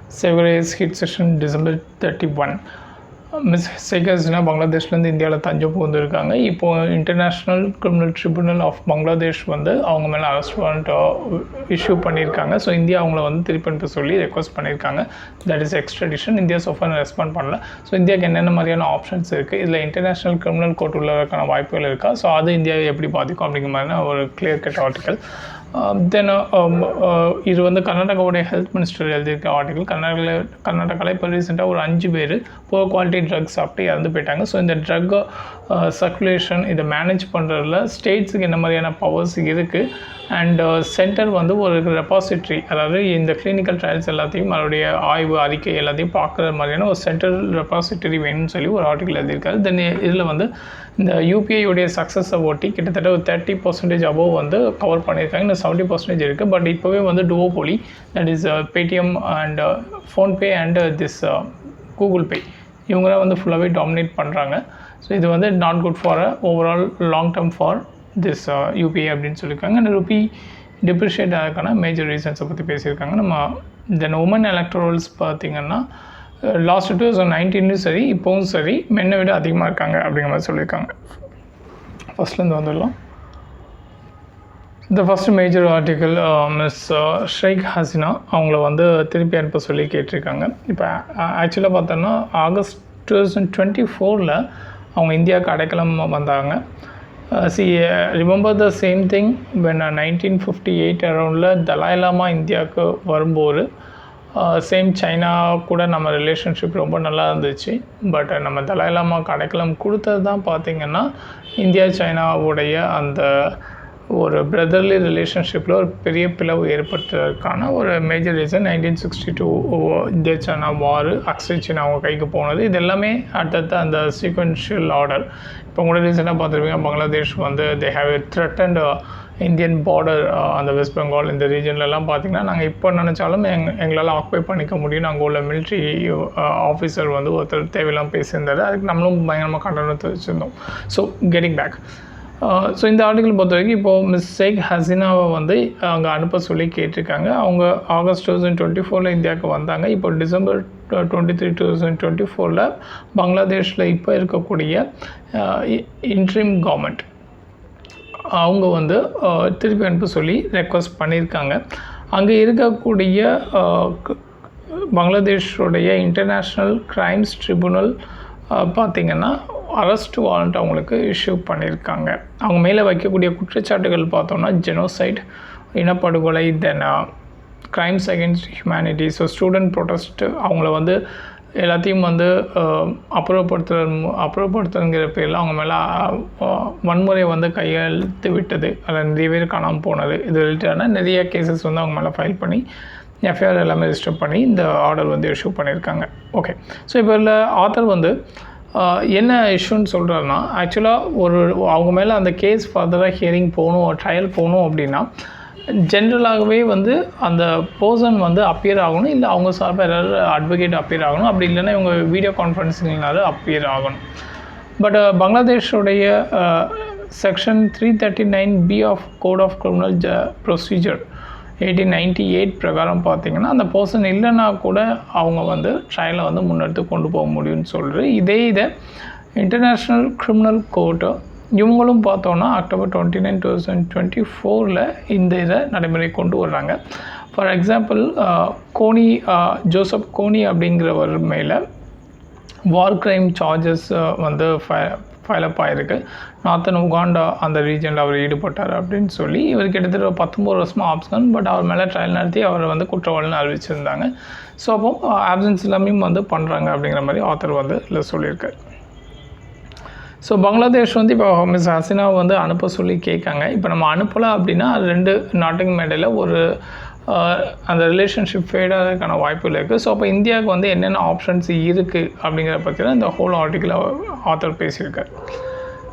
Severance hit session December 31. Miss Sheikh Hasina பங்களாதேஷ்லேருந்து இந்தியாவில் தஞ்சம் புகுந்துருக்காங்க. இப்போது international criminal tribunal of Bangladesh வந்து அவங்க மேலே அரெஸ்ட் வாரண்ட் இஷ்யூ பண்ணியிருக்காங்க. ஸோ இந்தியா அவங்கள வந்து திருப்பி அனுப்ப சொல்லி ரெக்வஸ்ட் பண்ணியிருக்காங்க. That is extradition. India so far respond பண்ணல. ஸோ இந்தியாவுக்கு என்னென்ன மாதிரியான ஆப்ஷன்ஸ் இருக்குது, இதில் இன்டர்நேஷ்னல் கிரிமினல் கோர்ட் உள்ளதுக்கான வாய்ப்புகள் இருக்கா, ஸோ அது இந்தியாவை எப்படி பாதிக்கும் அப்படிங்கிற மாதிரியான ஒரு கிளியர் கட் ஆர்டிக்கல். தென் இது வந்து கர்நாடகாவுடைய ஹெல்த் மினிஸ்டர் எழுதியிருக்க ஆர்டிக்கல். கர்நாடகாவில் இப்போ ரீசெண்டாக ஒரு 5 பேர் புவர் குவாலிட்டி ட்ரக்ஸ் சாப்பிட்டு இறந்து போயிட்டாங்க. ஸோ இந்த ட்ரக் சர்க்குலேஷன் இதை மேனேஜ் பண்ணுறதுல ஸ்டேட்ஸுக்கு என்ன மாதிரியான பவர்ஸ் இருக்குது, அண்ட் சென்டர் வந்து ஒரு ரெபாசிட்ரி, அதாவது இந்த கிளினிக்கல் ட்ரையல்ஸ் எல்லாத்தையும் அதோடைய ஆய்வு அறிக்கை எல்லாத்தையும் பார்க்குற மாதிரியான ஒரு சென்ட்ரல் ரெபாசிட்டரி வேணும்னு சொல்லி ஒரு ஆர்டிக்கல் எழுதியிருக்காரு. தென் இதில் வந்து இந்த யூபிஐடைய சக்ஸஸை ஒட்டி கிட்டத்தட்ட ஒரு 30% அபோவ் வந்து கவர் பண்ணியிருக்காங்க. இன்னும் 70% இருக்குது. பட் இப்போவே வந்து duopoly, that is Paytm and PhonePe and this Google Pay, இவங்களாம் வந்து ஃபுல்லாகவே டாமினேட் பண்ணுறாங்க. ஸோ இது வந்து not good for overall long term for this UPI அப்படின்னு சொல்லியிருக்காங்க. அந்த ருபி டிப்ரிஷியேட் ஆகிறதுக்கான மேஜர் ரீசன்ஸை பற்றி பேசியிருக்காங்க. நம்ம தென் உமன் எலக்ட்ரல்ஸ் பார்த்திங்கன்னா லாஸ்ட் 2019 சரி இப்போவும் சரி மென்னை விட அதிகமாக இருக்காங்க அப்படிங்கிற மாதிரி சொல்லியிருக்காங்க. ஃபஸ்ட்லேருந்து வந்துடலாம். இந்த first major article miss Sheikh Hasina அவங்கள வந்து திருப்பி அனுப்ப சொல்லி கேட்டிருக்காங்க. இப்போ ஆக்சுவலாக பார்த்தோன்னா ஆகஸ்ட் 2024 அவங்க இந்தியாவுக்கு அடைக்கலம் வந்தாங்க. Remember the same thing when 1958 அரௌண்டில் தலாய் லாமா இந்தியாவுக்கு வரும்போது சேம் சைனா கூட நம்ம ரிலேஷன்ஷிப் ரொம்ப நல்லா இருந்துச்சு. பட் நம்ம தலாய் லாமாவுக்கு அடைக்கலம் கொடுத்தது தான் பார்த்திங்கன்னா இந்தியா சைனாவுடைய அந்த ஒரு பிரதர்லி ரிலேஷன்ஷிப்பில் ஒரு பெரிய பிளவு ஏற்பட்டதற்கான ஒரு major reason 1962 India China war, Aksai Chin அவங்க கைக்கு போனது. இது எல்லாமே அடுத்தடுத்த அந்த சீக்வென்ஷியல் ஆர்டர். இப்போ கூட ரீசெண்டாக பார்த்துருப்பீங்க, பங்களாதேஷ் வந்து they have a threatened Indian border, அந்த வெஸ்ட் பெங்கால் இந்த ரீஜன்லலாம் பார்த்திங்கன்னா நாங்கள் இப்போ நினச்சாலும் எங்களால் ஆக்குபை பண்ணிக்க முடியும். அங்கே உள்ள மிலிட்ரி ஆஃபீஸர் வந்து ஒருத்தர் தேவையில்லாமல் பேசியிருந்தார். அதுக்கு நம்மளும் பயங்கரமாக கண்டனம் தெரிவிச்சிருந்தோம். ஸோ கெட்டிங் பேக், ஸோ இந்த ஆர்டிக்கல் பொறுத்த வரைக்கும் இப்போது மிஸ் ஷேக் ஹசீனாவை வந்து அங்கே அனுப்ப சொல்லி கேட்டிருக்காங்க. அவங்க ஆகஸ்ட் 2024 இந்தியாவுக்கு வந்தாங்க. இப்போ டிசம்பர் 23, 2024 பங்களாதேஷில் இப்போ இருக்கக்கூடிய இன்ட்ரீம் கவர்மெண்ட் அவங்க வந்து திருப்பி அனுப்ப சொல்லி ரெக்வஸ்ட் பண்ணியிருக்காங்க. அங்கே இருக்கக்கூடிய பங்களாதேஷோடைய இன்டர்நேஷ்னல் கிரைம்ஸ் ட்ரிபியூனல் பார்த்திங்கன்னா அரெஸ்ட் வாரண்ட் அவங்களுக்கு இஷ்யூ பண்ணியிருக்காங்க. அவங்க மேலே வைக்கக்கூடிய குற்றச்சாட்டுகள் பார்த்தோம்னா ஜெனோசைட், இனப்படுகொலை, then crimes against humanity. So student protest அவங்கள வந்து எல்லாத்தையும் வந்து அப்புறப்படுத்துறங்கிற பேரில் அவங்க மேலே வன்முறை வந்து கையெழுத்து விட்டது, அதில் நிறைய பேர் காணாமல் போனது, இது ரிலேட்டடான நிறைய கேசஸ் வந்து அவங்க மேலே ஃபைல் பண்ணி எஃப்ஐஆர் எல்லாமே ரிஜிஸ்டர் பண்ணி இந்த ஆர்டர் வந்து இஷ்யூ பண்ணியிருக்காங்க. ஓகே, ஸோ இப்போ இல்லை ஆத்தர் வந்து என்ன இஷ்யூன்னு சொல்கிறாருன்னா, ஆக்சுவலாக அவங்க மேலே அந்த கேஸ் ஃபர்தராக ஹியரிங் போகணும், ட்ரையல் போகணும் அப்படின்னா ஜென்ரலாகவே வந்து அந்த பர்சன் வந்து அப்பியர் ஆகணும், இல்லை அவங்க சார்பாக யாராவது அட்வொகேட் அப்பியர் ஆகணும், அப்படி இல்லைன்னா இவங்க வீடியோ கான்ஃபரன்ஸிங்னால அப்பியர் ஆகணும். பட் பங்களாதேஷோடைய section 339B of code of criminal procedure 1898 பிரகாரம் பார்த்திங்கன்னா அந்த பர்சன் இல்லைன்னா கூட அவங்க வந்து ட்ரையலை வந்து முன்னெடுத்து கொண்டு போக முடியும்னு சொல்கிறது. இதை இன்டர்நேஷ்னல் கிரிமினல் கோர்ட்டு இவங்களும் பார்த்தோன்னா அக்டோபர் 29, 2024 இந்த இதை நடைமுறை கொண்டு வர்றாங்க. ஃபார் எக்ஸாம்பிள் ஜோசப் கோனி அப்படிங்கிறவர் மேலே வார் கிரைம் சார்ஜஸ் வந்து ஃபைலப் ஆகிருக்கு. நார்த்தன் உகாண்டா அந்த ரீஜனில் அவர் ஈடுபட்டார் அப்படின்னு சொல்லி இவர் கிட்டத்தட்ட 19 வருஷமாக ஆப்ஷன். பட் அவர் மேலே ட்ரையல் நடத்தி அவரை வந்து குற்றவாளின்னு அறிவிச்சிருந்தாங்க. ஸோ அப்போ ஆப்சன்ஸ் எல்லாமே வந்து பண்ணுறாங்க அப்படிங்கிற மாதிரி ஆத்தர் வந்து இல்லை சொல்லியிருக்காரு. ஸோ பங்களாதேஷ் வந்து இப்போ மிஸ் ஹசீனாவை வந்து அனுப்ப சொல்லி கேட்காங்க. இப்போ நம்ம அனுப்பலை அப்படின்னா 2 நாட்டுக்கு மேடையில் ஒரு அந்த ரிலேஷன்ஷிப் ஃபேடாகிறதுக்கான வாய்ப்புகள் இருக்குது. ஸோ அப்போ இந்தியாவுக்கு வந்து என்னென்ன ஆப்ஷன்ஸ் இருக்குது அப்படிங்கிற பற்றி தான் இந்த ஹோல் ஆர்டிக்கில் ஆத்தர் பேசியிருக்கார்.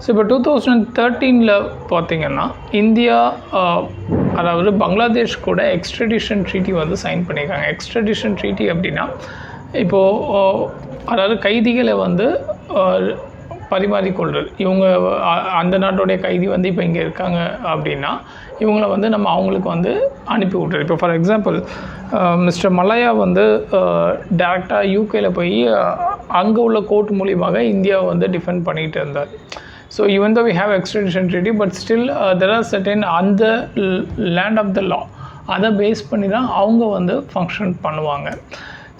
ஸோ இப்போ 2013 பார்த்திங்கன்னா இந்தியா அதாவது பங்களாதேஷ் கூட எக்ஸ்ட்ரடிஷன் ட்ரீட்டி வந்து சைன் பண்ணியிருக்காங்க. எக்ஸ்ட்ரடிஷன் ட்ரீட்டி அப்படின்னா இப்போது அதாவது கைதிகளை வந்து பரிமாறிக்கொள்கிறது. இவங்க அந்த நாட்டுடைய கைதி வந்து இப்போ இங்கே இருக்காங்க அப்படின்னா இவங்கள வந்து நம்ம அவங்களுக்கு வந்து அனுப்பி விட்றது. இப்போ ஃபார் எக்ஸாம்பிள் மிஸ்டர் மல்லையா வந்து டேரெக்டாக யூகேல போய் அங்கே உள்ள கோர்ட் மூலியமாக இந்தியாவை வந்து டிஃபெண்ட் பண்ணிகிட்டு இருந்தார். So even though we have extradition treaty, but still there are certain அந்த லேண்ட் ஆஃப் த லா அதை பேஸ் பண்ணி தான் அவங்க வந்து ஃபங்க்ஷன் பண்ணுவாங்க.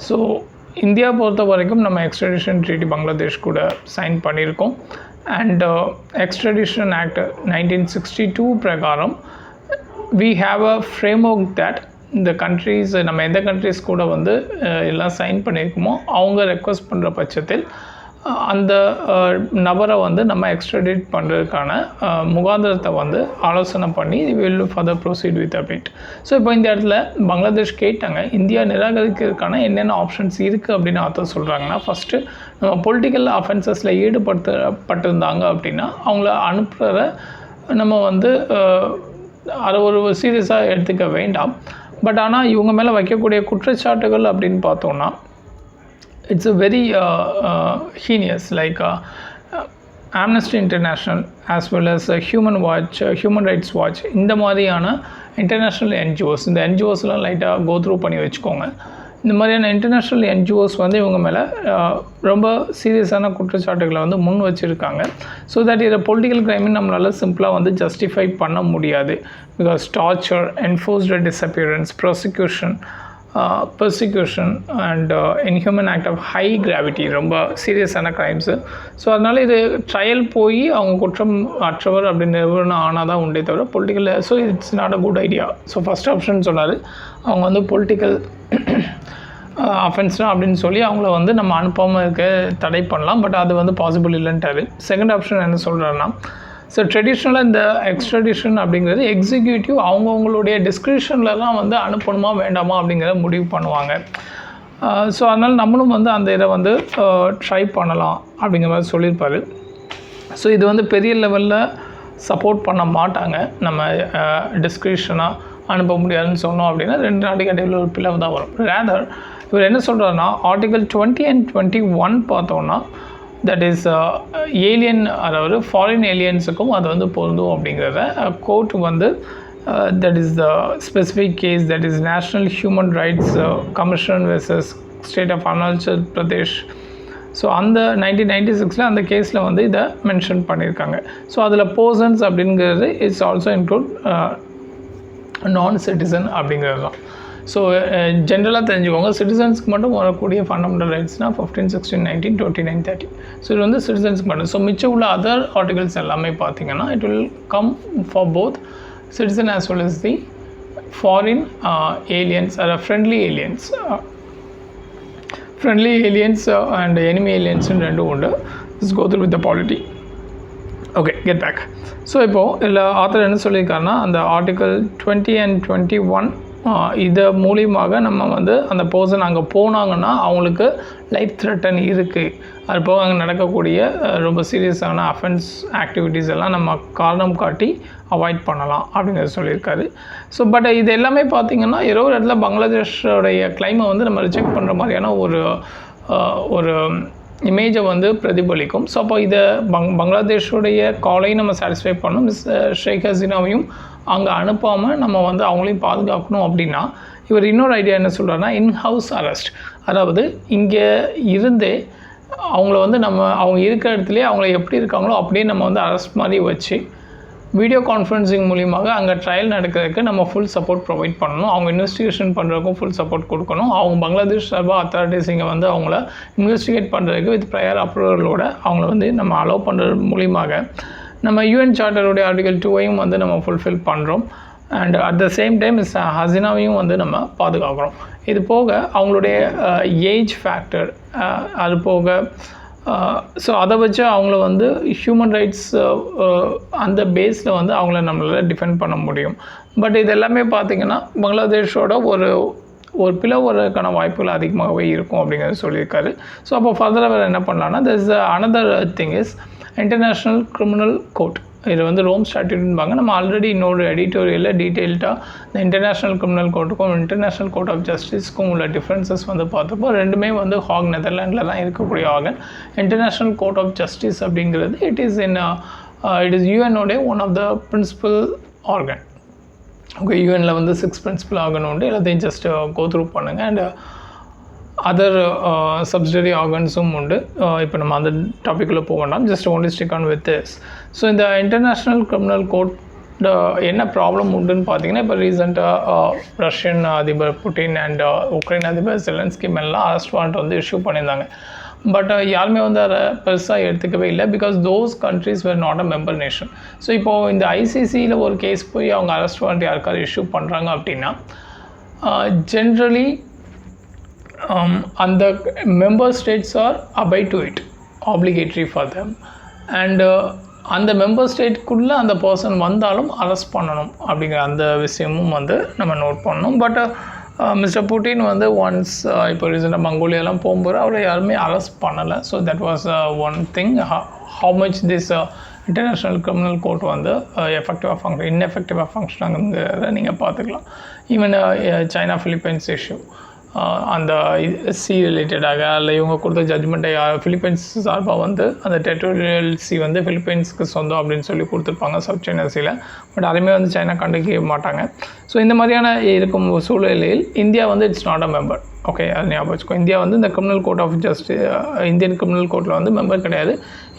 ஸோ இந்தியா பொறுத்த வரைக்கும் நம்ம எக்ஸ்ட்ரடிஷன் ட்ரீட்டி பங்களாதேஷ் கூட சைன் பண்ணியிருக்கோம். அண்ட் எக்ஸ்ட்ரடிஷன் ஆக்ட் 1962 பிரகாரம் we have a framework that இந்த கண்ட்ரீஸ் நம்ம எந்த கண்ட்ரீஸ் கூட வந்து எல்லாம் சைன் பண்ணியிருக்கோமோ அவங்க ரெக்வஸ்ட் பண்ணுற பட்சத்தில் அந்த நபரை வந்து நம்ம எக்ஸ்ட்ரடிட் பண்ணுறதுக்கான முகாந்திரத்தை வந்து ஆலோசனை பண்ணி will further proceed with update. So இப்போ இந்த இடத்துல பங்களாதேஷ் கேட்டாங்க இந்தியா நிராகரிக்கிறதுக்கான என்னென்ன ஆப்ஷன்ஸ் இருக்குது அப்படின்னு ஆத்தர் சொல்கிறாங்கன்னா, ஃபஸ்ட்டு நம்ம பொலிட்டிக்கல் அஃபென்சஸில் ஈடுபடுத்தப்பட்டிருந்தாங்க அப்படின்னா அவங்கள அனுப்புகிற நம்ம வந்து அதை ஒரு சீரியஸாக எடுத்துக்க வேண்டாம். பட் ஆனால் இவங்க மேலே வைக்கக்கூடிய குற்றச்சாட்டுகள் அப்படின்னு பார்த்தோன்னா it's a very heinous, like Amnesty International as well as Human Rights Watch இந்த மாதிரியான இன்டர்நேஷ்னல் NGOs, இந்த NGOஸ்லாம் லைட்டாக கோ த்ரூ பண்ணி வச்சுக்கோங்க. இந்த மாதிரியான இன்டர்நேஷ்னல் NGOs வந்து இவங்க மேலே ரொம்ப சீரியஸான குற்றச்சாட்டுகளை வந்து முன் வச்சுருக்காங்க. ஸோ தட் இதை பொலிட்டிக்கல் கிரைமின் நம்மளால் சிம்பிளாக வந்து ஜஸ்டிஃபை பண்ண முடியாது. Because torture, enforced disappearance, persecution and inhuman act of high gravity, ரொம்ப சீரியஸான க்ரைம்ஸு. ஸோ அதனால் இது ட்ரையல் போய் அவங்க குற்றம் அற்றவர் அப்படின்னு நிறுவனம் ஆனால் தான் உண்டே தவிர political, so it's not a good idea. So first option சொன்னார் அவங்க வந்து பொலிட்டிக்கல் அஃபென்ஸ்னா அப்படின்னு சொல்லி அவங்கள வந்து நம்ம அனுப்பாமல் இருக்க தடை பண்ணலாம், பட் அது வந்து பாசிபிள் இல்லைன்ட்டாரு. செகண்ட் ஆப்ஷன் என்ன சொல்கிறாருன்னா, ஸோ ட்ரெடிஷ்னலாக இந்த எக்ஸ்ட்ரடிஷன் அப்படிங்கிறது எக்ஸிக்யூட்டிவ் அவங்கவுங்களுடைய டிஸ்கிரிப்ஷன்லலாம் வந்து அனுப்பணுமா வேண்டாமா அப்படிங்கிறத முடிவு பண்ணுவாங்க. ஸோ அதனால் நம்மளும் வந்து அந்த இதை வந்து ட்ரை பண்ணலாம் அப்படிங்கிற மாதிரி சொல்லியிருப்பார். ஸோ இது வந்து பெரிய லெவலில் சப்போர்ட் பண்ண மாட்டாங்க. நம்ம டிஸ்கிரிப்ஷனாக அனுப்ப முடியாதுன்னு சொன்னோம் அப்படின்னா 2 நாட்டுக்கு இடையில் ஒரு பிளவு தான் வரும். ரேதர் இவர் என்ன சொல்கிறாருன்னா, ஆர்டிகல் 20 and 21 பார்த்தோன்னா தட் இஸ் ஏலியன், அதாவது ஃபாரின் ஏலியன்ஸுக்கும் அது வந்து பொருந்தும் அப்படிங்கிறத கோர்ட் வந்து that is the specific case, that is national human rights commission versus state of Arunachal Pradesh. So அந்த 1996 அந்த கேஸில் வந்து இதை மென்ஷன் பண்ணியிருக்காங்க. ஸோ அதில் பர்சன்ஸ் அப்படிங்கிறது இட்ஸ் ஆல்சோ இன்க்ளூட் நான் சிட்டிசன் அப்படிங்கிறது தான். ஸோ ஜென்ரலாக தெரிஞ்சுக்கோங்க, சிட்டிசன்ஸ்க்கு மட்டும் வரக்கூடிய ஃபண்டமெண்டல் ரைட்ஸ்னால் 15, 16, 19, 29, 30. ஸோ இது வந்து சிட்டிசன்ஸ்க்கு மட்டும். ஸோ மிச்சம் உள்ள அதர் ஆர்டிகல்ஸ் எல்லாமே பார்த்தீங்கன்னா it will come for both citizen as well as the foreign aliens or friendly aliens. Friendly aliens and enemy ஏலியன்ஸ்னு ரெண்டும் உண்டு. It's go through with the polity. Okay, get back. So இப்போது இதில் author என்ன சொல்லியிருக்காருன்னா, அந்த ஆர்டிகல் 20 and 21 இதை மூலியமாக நம்ம வந்து அந்த பர்சன் அங்கே போனாங்கன்னா அவங்களுக்கு லைஃப் த்ரெட்டன் இருக்குது. அது போக அங்கே நடக்கக்கூடிய ரொம்ப சீரியஸான அஃபென்ஸ் ஆக்டிவிட்டீஸ் எல்லாம் நம்ம காரணம் காட்டி அவாய்ட் பண்ணலாம் அப்படிங்கிறத சொல்லியிருக்காரு. ஸோ பட் இது எல்லாமே பார்த்திங்கன்னா ஏதோ ஒரு இடத்துல பங்களாதேஷோடைய கிளைமை வந்து நம்ம ரிஜெக்ட் பண்ணுற மாதிரியான ஒரு இமேஜை வந்து பிரதிபலிக்கும். ஸோ அப்போ இதை பங்களாதேஷோடைய காலையும் நம்ம சாட்டிஸ்ஃபை பண்ணணும். ஷேக் ஹசீனாவையும் அங்கே அனுப்பாமல் நம்ம வந்து அவங்களையும் பாதுகாக்கணும் அப்படின்னா இவர் இன்னொரு ஐடியா என்ன சொல்கிறாருன்னா, இன்ஹவுஸ் அரெஸ்ட். அதாவது இங்கே இருந்தே அவங்கள வந்து அவங்க இருக்கிற இடத்துலேயே அவங்கள எப்படி இருக்காங்களோ அப்படியே நம்ம வந்து அரெஸ்ட் மாதிரி வச்சு வீடியோ கான்ஃபரன்சிங் மூலியமாக அங்கே ட்ரையல் நடக்கிறதுக்கு நம்ம ஃபுல் சப்போர்ட் ப்ரொவைட் பண்ணணும். அவங்க இன்வெஸ்டிகேஷன் பண்ணுறதுக்கும் ஃபுல் சப்போர்ட் கொடுக்கணும். அவங்க பங்களாதேஷ் சார்பாக அத்தாரிட்டிஸ் இங்கே வந்து அவங்கள இன்வெஸ்டிகேட் பண்ணுறதுக்கு வித் ப்ரையர் அப்ரூவலோட அவங்கள வந்து நம்ம அலோவ் பண்ணுறது மூலியமாக நம்ம யூஎன் சார்ட்டருடைய ஆர்டிகல் 2ஐயும் வந்து நம்ம ஃபுல்ஃபில் பண்ணுறோம். And at the same time ஹசீனாவையும் வந்து நம்ம பாதுகாக்கிறோம். இது போக அவங்களுடைய ஏஜ் ஃபேக்டர், அது போக ஸோ அதை வச்சு அவங்கள வந்து ஹியூமன் ரைட்ஸ் அந்த பேஸில் வந்து அவங்கள நம்மளால் டிஃபெண்ட் பண்ண முடியும். பட் இது எல்லாமே பார்த்திங்கன்னா பங்களாதேஷோட ஒரு பிளவுறதுக்கான வாய்ப்புகள் அதிகமாகவே இருக்கும் அப்படிங்கிறது சொல்லியிருக்காரு. ஸோ அப்போ ஃபர்தராக வேறு என்ன பண்ணலான்னா, this another thing is international criminal court. இது வந்து ரோம் ஸ்டாட்யூட்பாங்க. நம்ம ஆல்ரெடி இன்னொரு எடிட்டோரியலில் டீட்டெயில்டாக இந்த இன்டர்நேஷ்னல் கிரிமினல் கோர்ட்டுக்கும் இன்டர்நேஷ்னல் கோர்ட் ஆஃப் ஜஸ்டிஸ்க்கும் உள்ள டிஃப்ரென்சஸ் வந்து பார்த்தப்போ ரெண்டுமே வந்து ஹாக் நெதர்லாண்டில் தான் இருக்கக்கூடிய organ. International court of justice அப்படிங்கிறது இட் இஸ் யூஎனோடைய one of the principal organ. Okay, யூஎனில் வந்து 6 பிரின்சிபல் ஆகணும் உண்டு, எல்லாத்தையும் ஜஸ்ட் கோ த்ரூ பண்ணுங்கள். அண்ட் அதர் சப்சிடரி ஆர்கன்ஸும் உண்டு. இப்போ நம்ம அந்த டாப்பிக்கில் போக வேண்டாம், just only stick on with this. So இந்த இன்டர்நேஷ்னல் கிரிமினல் கோர்ட் என்ன ப்ராப்ளம் உண்டுன்னு பார்த்தீங்கன்னா, இப்போ ரீசெண்டாக ரஷ்யன் அதிபர் புட்டின் அண்ட் உக்ரைன் அதிபர் ஜெலன்ஸ்கி மேலாம் அரெஸ்ட் வாரண்ட் வந்து இஷ்யூ பண்ணியிருந்தாங்க. பட் யாருமே வந்து அதை பெருசாக எடுத்துக்கவே இல்லை, because those countries where not a member nation. So இப்போது இந்த ஐசிசியில் ஒரு கேஸ் போய் அவங்க அரெஸ்ட் வாரண்ட் யாருக்காவது இஷ்யூ பண்ணுறாங்க அப்படின்னா, ஜென்ரலி அந்த member states are abide to it, obligatory for them. And அந்த மெம்பர் ஸ்டேட்டுக்குள்ளே அந்த பர்சன் வந்தாலும் அரெஸ்ட் பண்ணணும் அப்படிங்கிற அந்த விஷயமும் வந்து நம்ம நோட் பண்ணணும். பட் மிஸ்டர் புட்டின் வந்து ஒன்ஸ் இப்போ ரீசெண்டாக மங்கோலியாலாம் போகும்போது அவரை யாருமே அரெஸ்ட் பண்ணலை. So that was one thing. How much this international criminal court வந்து இன்னெஃபெக்டிவாக ஃபங்க்ஷன் ஆகுங்கிறத நீங்கள் பார்த்துக்கலாம். ஈவன் சைனா ஃபிலிப்பைன்ஸ் இஷ்யூ, அந்த சி ரிலேட்டடாக இல்லை இவங்க கொடுத்த ஜட்ஜ்மெண்ட்டை ஃபிலிப்பைன்ஸ் சார்பாக வந்து அந்த டெரிட்டோரியல் சி வந்து ஃபிலிப்பைன்ஸ்க்கு சொந்தம் அப்படின்னு சொல்லி கொடுத்துருப்பாங்க சவுத் சைனா சீல. பட் அதுவுமே வந்து சைனா கண்டுக்கவே மாட்டாங்க. ஸோ இந்த மாதிரியான இருக்கும் சூழ்நிலையில் இந்தியா வந்து it's not a member. Okay, அது ஞாபகம் வச்சுக்கோ. இந்தியா வந்து இந்த criminal court of justice, Indian criminal கோர்ட்டில் வந்து மெம்பர் கிடையாது.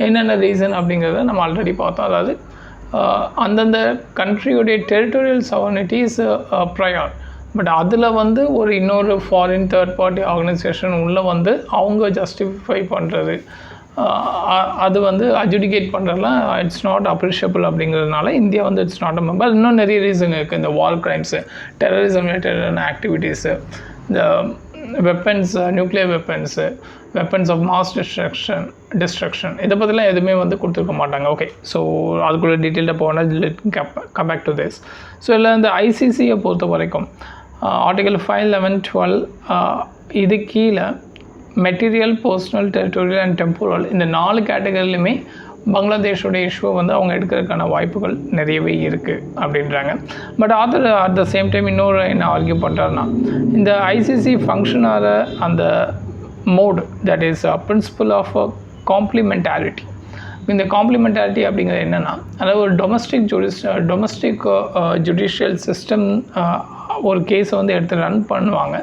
என்னென்ன ரீசன் அப்படிங்கிறத நம்ம ஆல்ரெடி பார்த்தோம். அதாவது அந்தந்த கண்ட்ரியோடைய டெரிட்டோரியல் சவர்னிட்டி இஸ் ப்ரையார். பட் அதில் வந்து ஒரு இன்னொரு ஃபாரின் தேர்ட் பார்ட்டி ஆர்கனைசேஷன் உள்ளே வந்து அவங்க ஜஸ்டிஃபை பண்ணுறது, அது வந்து அட்ஜுடிகேட் பண்ணுறதுலாம் இட்ஸ் நாட் அப்ரிஷியபிள் அப்படிங்கிறதுனால இந்தியா வந்து இட்ஸ் நாட் அ மெம்பர். இன்னும் நிறைய ரீசன் இருக்குது. இந்த வார் கிரைம்ஸு, டெரரிசம் ரிலேட்டடான ஆக்டிவிட்டீஸு, இந்த weapons, nuclear weapons of mass destruction இதை பற்றிலாம் எதுவுமே வந்து கொடுத்துருக்க மாட்டாங்க. ஓகே, ஸோ அதுக்குள்ளே டீட்டெயில்டாக போனால் come back to this. So இல்லை இந்த ஐசிசியை பொறுத்த வரைக்கும் ஆர்டிகல் 5, 11, 12 இது கீழே material, personal, territorial and temporal இந்த 4 கேட்டகரியிலுமே பங்களாதேஷோடைய இஷ்யூவை வந்து அவங்க எடுக்கிறதுக்கான வாய்ப்புகள் நிறையவே இருக்குது அப்படின்றாங்க. But author at the same time இன்னொரு என்ன ஆர்கியூ பண்ணுறாருன்னா, இந்த ஐசிசி ஃபங்க்ஷன் ஆகிற அந்த mode, that is principal of complementarity. இந்த காம்ப்ளிமெண்டாரிட்டி அப்படிங்கிறது என்னென்னா, அதாவது ஒரு டொமஸ்டிக் ஜுடிஷியல் சிஸ்டம் ஒரு கேஸை வந்து எடுத்து ரன் பண்ணுவாங்க.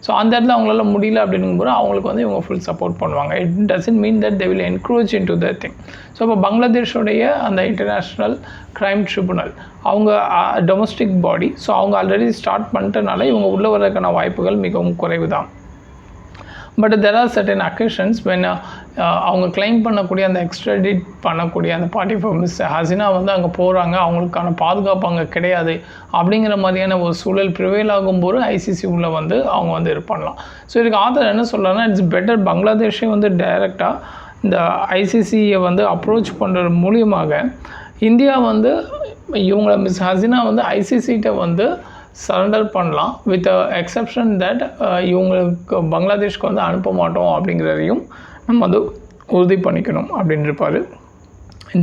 ஸோ அந்த இடத்துல அவங்களால முடியல அப்படிங்கும்போது அவங்களுக்கு வந்து இவங்க ஃபுல் சப்போர்ட் பண்ணுவாங்க. It doesn't mean that they will encroach in to the thing. So இப்போ பங்களாதேஷோடைய அந்த இன்டர்நேஷ்னல் க்ரைம் ட்ரிபுனல் அவங்க டொமஸ்டிக் பாடி. ஸோ அவங்க ஆல்ரெடி ஸ்டார்ட் பண்ணிட்டனால இவங்க உள்ளே வர்றதுக்கான வாய்ப்புகள் மிகவும் குறைவு தான். But there are certain occasions when அவங்க கிளைம் பண்ணக்கூடிய அந்த எக்ஸ்ட்ராடிட் பண்ணக்கூடிய அந்த பார்ட்டி ஃபார் மிஸ் ஹசினா வந்து அங்கே போகிறாங்க, அவங்களுக்கான பாதுகாப்பு அங்கே கிடையாது அப்படிங்கிற மாதிரியான ஒரு சூழல் ப்ரிவேல் ஆகும்போது ஐசிசி உள்ள வந்து அவங்க வந்து இது பண்ணலாம். ஸோ இதுக்கு ஆதர் என்ன சொல்கிறாங்கன்னா, இட்ஸ் பெட்டர் பங்களாதேஷே வந்து டைரெக்டாக இந்த ஐசிசியை வந்து அப்ரோச் பண்ணுறது மூலியமாக இந்தியா வந்து இவங்களை மிஸ் ஹசினா வந்து ஐசிசிகிட்ட வந்து சரண்டர் பண்ணலாம், வித் எக்ஸப்ஷன் தட் இவங்களுக்கு பங்களாதேஷ்க்கு வந்து அனுப்ப மாட்டோம் அப்படிங்கிறதையும் நம்ம வந்து உறுதி பண்ணிக்கணும் அப்படின்னு இருப்பார்.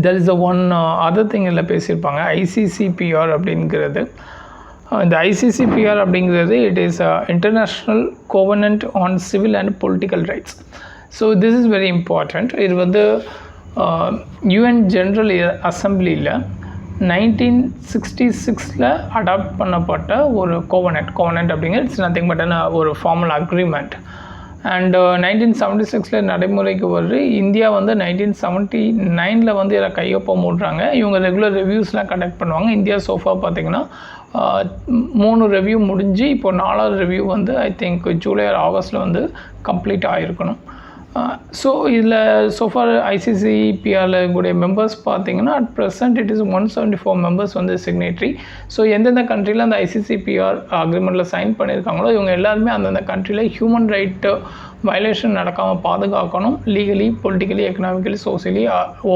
There is a one other thing இல்லை பேசியிருப்பாங்க, ஐசிசிபிஆர் அப்படிங்கிறது. இந்த ஐசிசிபிஆர் அப்படிங்கிறது it is international covenant on civil and political rights. So this is very important. இது வந்து யூஎன் ஜென்ரல் அசம்பிளியில் 1966 அடாப்ட் பண்ணப்பட்ட ஒரு கோவனன்ட் அப்படிங்கிறது இட்ஸ் நத்திங் பட் ஒரு ஃபார்மல் அக்ரிமெண்ட். அண்ட் 1976 நடைமுறைக்கு வருது. இந்தியா வந்து 1979 வந்து இதில் கையொப்பம் போடுறாங்க. இவங்க ரெகுலர் ரிவ்யூஸ்லாம் கண்டக்ட் பண்ணுவாங்க. இந்தியா சோஃபா பார்த்திங்கன்னா 3 ரிவ்யூ முடிஞ்சு இப்போ 4வது ரிவ்யூ வந்து ஐ திங்க் ஜூலை ஆர் ஆகஸ்ட்டில் வந்து கம்ப்ளீட் ஆகிருக்கணும். ஸோ இதில் சோஃபார் ஐசிசிபிஆரில் கூடிய மெம்பர்ஸ் பார்த்திங்கன்னா at present it is 174 members வந்து சிக்னேட்ரி. ஸோ எந்தெந்த கண்ட்ரியில் அந்த ஐசிசிபிஆர் அக்ரிமெண்ட்டில் சைன் பண்ணியிருக்காங்களோ இவங்க எல்லாருமே அந்தந்த கண்ட்ரியில் ஹியூமன் ரைட்டு வயலேஷன் நடக்காமல் பாதுகாக்கணும். Legally, politically, economically, socially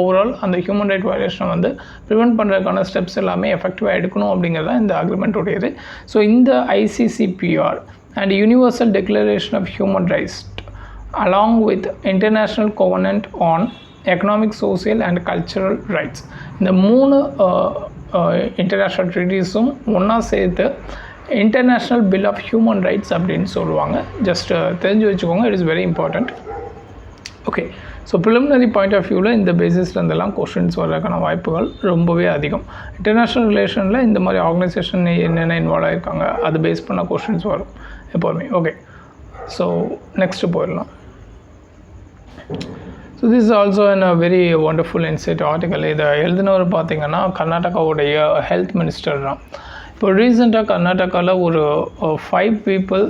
overall அந்த ஹியூமன் ரைட் வயலேஷனை வந்து ப்ரிவெண்ட் பண்ணுறதுக்கான ஸ்டெப்ஸ் எல்லாமே எஃபெக்டிவாக எடுக்கணும் அப்படிங்கிறது தான் இந்த அக்ரிமெண்ட்டுடையது. ஸோ இந்த ICCPR and universal declaration of human rights along with International Covenant on Economic, Social and Cultural Rights, இந்த 3 இன்டர்நேஷ்னல் ட்ரீட்டிஸும் ஒன்றா சேர்த்து international bill of human rights அப்படின்னு சொல்லுவாங்க. ஜஸ்ட் தெரிஞ்சு வச்சுக்கோங்க, it is very important. Okay, so preliminary point of வியூவில் இந்த பேசிஸ்லேருந்தெல்லாம் கொஷின்ஸ் வர்றதுக்கான வாய்ப்புகள் ரொம்பவே அதிகம். இன்டர்நேஷ்னல் ரிலேஷனில் இந்த மாதிரி ஆர்கனைசேஷன் என்னென்ன இன்வால்வ் ஆகிருக்காங்க அது பேஸ் பண்ண கொஷின்ஸ் வரும் எப்போதுமே. ஓகே, ஸோ நெக்ஸ்ட்டு போயிடலாம். So this is also a very wonderful inside article. இதை எழுதினவர் பார்த்திங்கன்னா கர்நாடகாவுடைய ஹெல்த் மினிஸ்டர் தான். இப்போ ரீசெண்டாக கர்நாடகாவில் ஒரு 5 people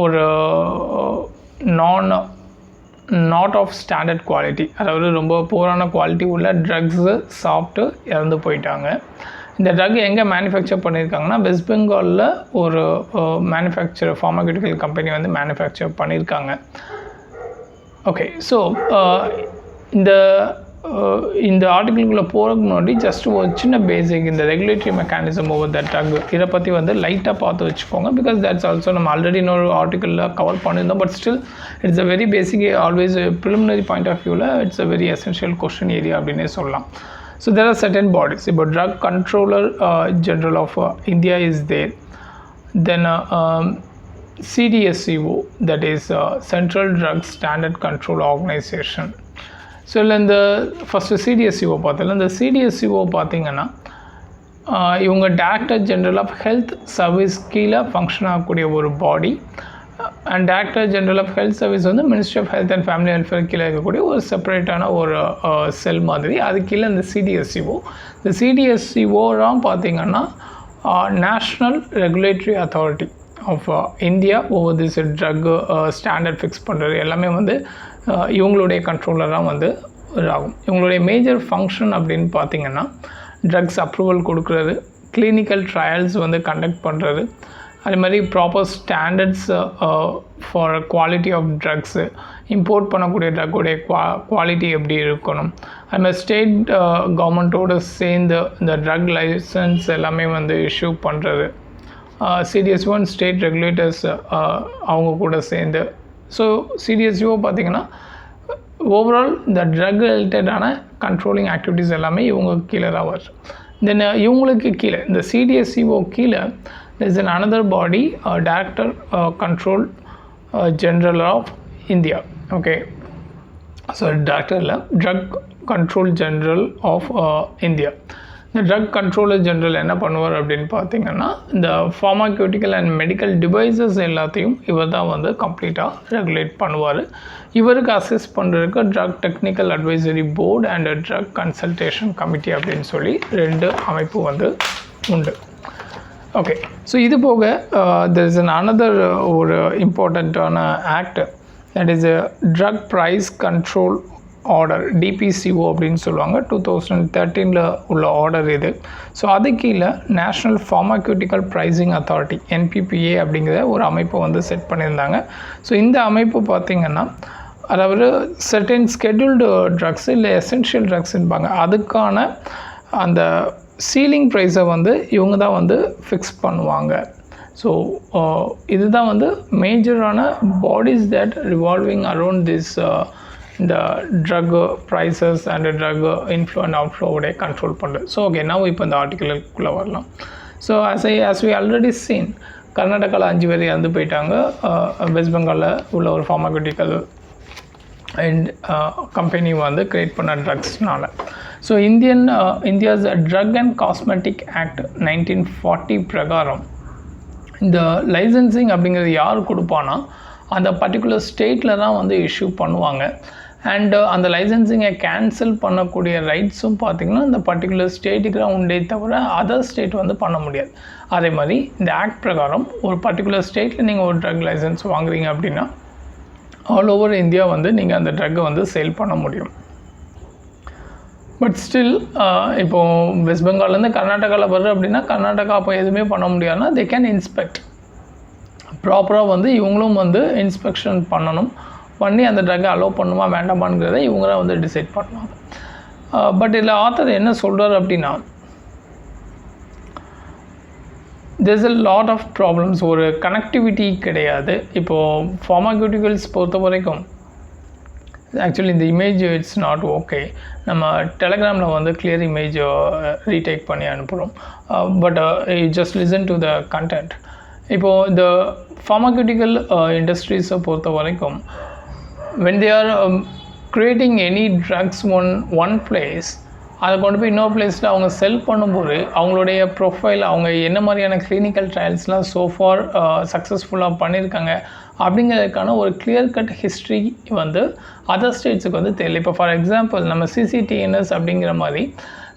ஒரு நாட் ஆஃப் ஸ்டாண்டர்ட் குவாலிட்டி, அதாவது ரொம்ப போரான குவாலிட்டி உள்ள ட்ரக்ஸு சாப்பிட்டு இறந்து போயிட்டாங்க. இந்த ட்ரக் எங்கே மேனுஃபேக்சர் பண்ணியிருக்காங்கன்னா வெஸ்ட் பெங்காலில் ஒரு ஃபார்மசூட்டிக்கல் கம்பெனி வந்து மேனுஃபேக்சர் பண்ணியிருக்காங்க. ஓகே, ஸோ இந்த ஆர்டிக்கிள்குள்ளே போகிறதுக்கு முன்னாடி ஜஸ்ட் ஒரு சின்ன பேசிக் இந்த regulatory mechanism over the drug இதை பற்றி வந்து லைட்டாக பார்த்து வச்சுக்கோங்க. பிகாஸ் தட்ஸ் ஆல்சோ நம்ம ஆல்ரெடி இன்னொரு ஆர்டிக்கிளில் கவர் பண்ணியிருந்தோம். But still it's a very basic, always preliminary point of வியூவில் it's a very essential question area அப்படின்னே சொல்லலாம். So there are certain bodies. இப்போ drug controller general of India is there. Then CDSCO, that is Central Drug Standard Control Organization. So இல்லை இந்த first CDSCO பார்த்தல, இந்த CDSCO பார்த்திங்கன்னா இவங்க director general of health service கீழே ஃபங்க்ஷன் ஆகக்கூடிய ஒரு body. And director general of health service வந்து ministry of health and family welfare கீழே இருக்கக்கூடிய ஒரு செப்பரேட்டான ஒரு செல் மாதிரி. அது கீழே இந்த சிடிஎஸ்சிஓ. இந்த சிடிஎஸ்சிஓலாம் பார்த்திங்கன்னா national regulatory authority of India over this drug standard fix பண்ணுறது எல்லாமே வந்து இவங்களுடைய கண்ட்ரோலராக வந்து ஆகும். இவங்களுடைய மேஜர் ஃபங்க்ஷன் அப்படின்னு பார்த்திங்கன்னா ட்ரக்ஸ் அப்ரூவல் கொடுக்குறது, கிளினிக்கல் ட்ரையல்ஸ் வந்து கண்டக்ட் பண்ணுறது, அதே மாதிரி proper standards for quality of drugs, import பண்ணக்கூடிய ட்ரக்குடைய குவாலிட்டி எப்படி இருக்கணும், அது மாதிரி ஸ்டேட் கவர்மெண்ட்டோடு சேர்ந்து இந்த ட்ரக் லைசன்ஸ் எல்லாமே வந்து இஷ்யூ பண்ணுறது, CDSCO ஸ்டேட் ரெகுலேட்டர்ஸ் அவங்க கூட சேர்ந்து. ஸோ CDSCO பார்த்திங்கன்னா ஓவரால் இந்த ட்ரக் ரிலேட்டடான கண்ட்ரோலிங் ஆக்டிவிட்டீஸ் எல்லாமே இவங்க கீழே தான் வருது. தென் இவங்களுக்கு கீழே இந்த CDSCO கீழே there's another body, Director Control General of India. Okay, so Director Drug Control General of India. இந்த ட்ரக் கண்ட்ரோலர் ஜெனரல் என்ன பண்ணுவார் அப்படின்னு பார்த்தீங்கன்னா இந்த ஃபார்மாக்யூட்டிக்கல் அண்ட் மெடிக்கல் டிவைசஸ் எல்லாத்தையும் இவர் தான் வந்து கம்ப்ளீட்டாக ரெகுலேட் பண்ணுவார். இவருக்கு அசிஸ்ட் பண்ணுறதுக்கு drug technical advisory board and drug consultation committee அப்படின்னு சொல்லி 2 அமைப்பு வந்து உண்டு. ஓகே, ஸோ இது போக there is another ஒரு இம்பார்ட்டண்ட்டான act, that is drug price control order, DPCO அப்படின்னு சொல்லுவாங்க. 2013 உள்ள ஆர்டர் இது. ஸோ அது கீழே national pharmaceutical pricing authority NPPA அப்படிங்கிற ஒரு அமைப்பை வந்து செட் பண்ணியிருந்தாங்க. ஸோ இந்த அமைப்பு பார்த்திங்கன்னா அதாவது சர்டன் ஸ்கெட்யூல்டு ட்ரக்ஸ் இல்லை எசென்ஷியல் ட்ரக்ஸ்ன்பாங்க, அதுக்கான அந்த சீலிங் ப்ரைஸை வந்து இவங்க தான் வந்து ஃபிக்ஸ் பண்ணுவாங்க. ஸோ இதுதான் வந்து மேஜரான bodies that revolving around this இந்த drug prices and drug inflow and அவுட்ஃப்ளோவுடைய கண்ட்ரோல் பண்ணுறது. ஸோ ஓகே, நான் இப்போ இந்த ஆர்டிக்கிளுக்குள்ளே வரலாம். So as we already seen, கர்நாடகாவில் 5 பேர் இறந்து போயிட்டாங்க வெஸ்ட் பெங்காலில் உள்ள ஒரு ஃபார்மாக்யூட்டிக்கல் அண்ட் கம்பெனி வந்து க்ரியேட் பண்ண ட்ரக்ஸ்னால. So India's drug and cosmetic act 1940 பிரகாரம் இந்த லைசன்சிங் அப்படிங்கிறது யார் கொடுப்பானா அந்த பர்டிகுலர் ஸ்டேட்டில் தான் வந்து இஷ்யூ பண்ணுவாங்க. அண்டு அந்த லைசன்சிங்கை கேன்சல் பண்ணக்கூடிய ரைட்ஸும் பார்த்திங்கன்னா இந்த பர்டிகுலர் ஸ்டேட்டுக்கு தான் உண்டே தவிர அதர் ஸ்டேட் வந்து பண்ண முடியாது. அதே மாதிரி இந்த ஆக்ட் பிரகாரம் ஒரு பர்டிகுலர் ஸ்டேட்டில் நீங்கள் ஒரு ட்ரக் லைசன்ஸ் வாங்குறீங்க அப்படின்னா ஆல் ஓவர் இந்தியா வந்து நீங்கள் அந்த ட்ரக்கை வந்து சேல் பண்ண முடியும். பட் ஸ்டில் இப்போது வெஸ்ட் பெங்கால்லேருந்து கர்நாடகாவில் வருது அப்படின்னா கர்நாடகா அப்போ எதுவுமே பண்ண முடியாதுன்னா தே கேன் இன்ஸ்பெக்ட் ப்ராப்பராக வந்து இவங்களும் வந்து இன்ஸ்பெக்ஷன் பண்ணி அந்த ட்ரக்கை அலோவ் பண்ணுமா வேண்டாமாங்கிறத இவங்க தான் வந்து டிசைட் பண்ணுவாங்க. பட் இதில் ஆத்தர் என்ன சொல்கிறார் அப்படின்னா there's a lot of problems. ஒரு கனெக்டிவிட்டி கிடையாது. இப்போது ஃபார்மாக்யூட்டிக்கல்ஸ் பொறுத்த வரைக்கும் ஆக்சுவலி இந்த இமேஜ் இட்ஸ் நாட் ஓகே. நம்ம டெலகிராமில் வந்து கிளியர் இமேஜ் ரீடேக் பண்ணி அனுப்புகிறோம். But just listen to the content. இப்போது இந்த ஃபார்மாக்யூட்டிக்கல் இண்டஸ்ட்ரீஸை பொறுத்த வரைக்கும் when they are creating any drugs one place, அதை கொண்டு போய் இன்னொரு பிளேஸில் அவங்க செல் பண்ணும்போது அவங்களுடைய ப்ரொஃபைல், அவங்க என்ன மாதிரியான கிளினிக்கல் ட்ரையல்ஸ்லாம் சோஃபார் சக்ஸஸ்ஃபுல்லாக பண்ணியிருக்காங்க அப்படிங்கிறதுக்கான ஒரு கிளியர் கட் ஹிஸ்ட்ரி வந்து அதர் ஸ்டேட்ஸுக்கு வந்து தெரியல. இப்போ ஃபார் எக்ஸாம்பிள் நம்ம சிசிடிஎன்எஸ் அப்படிங்கிற மாதிரி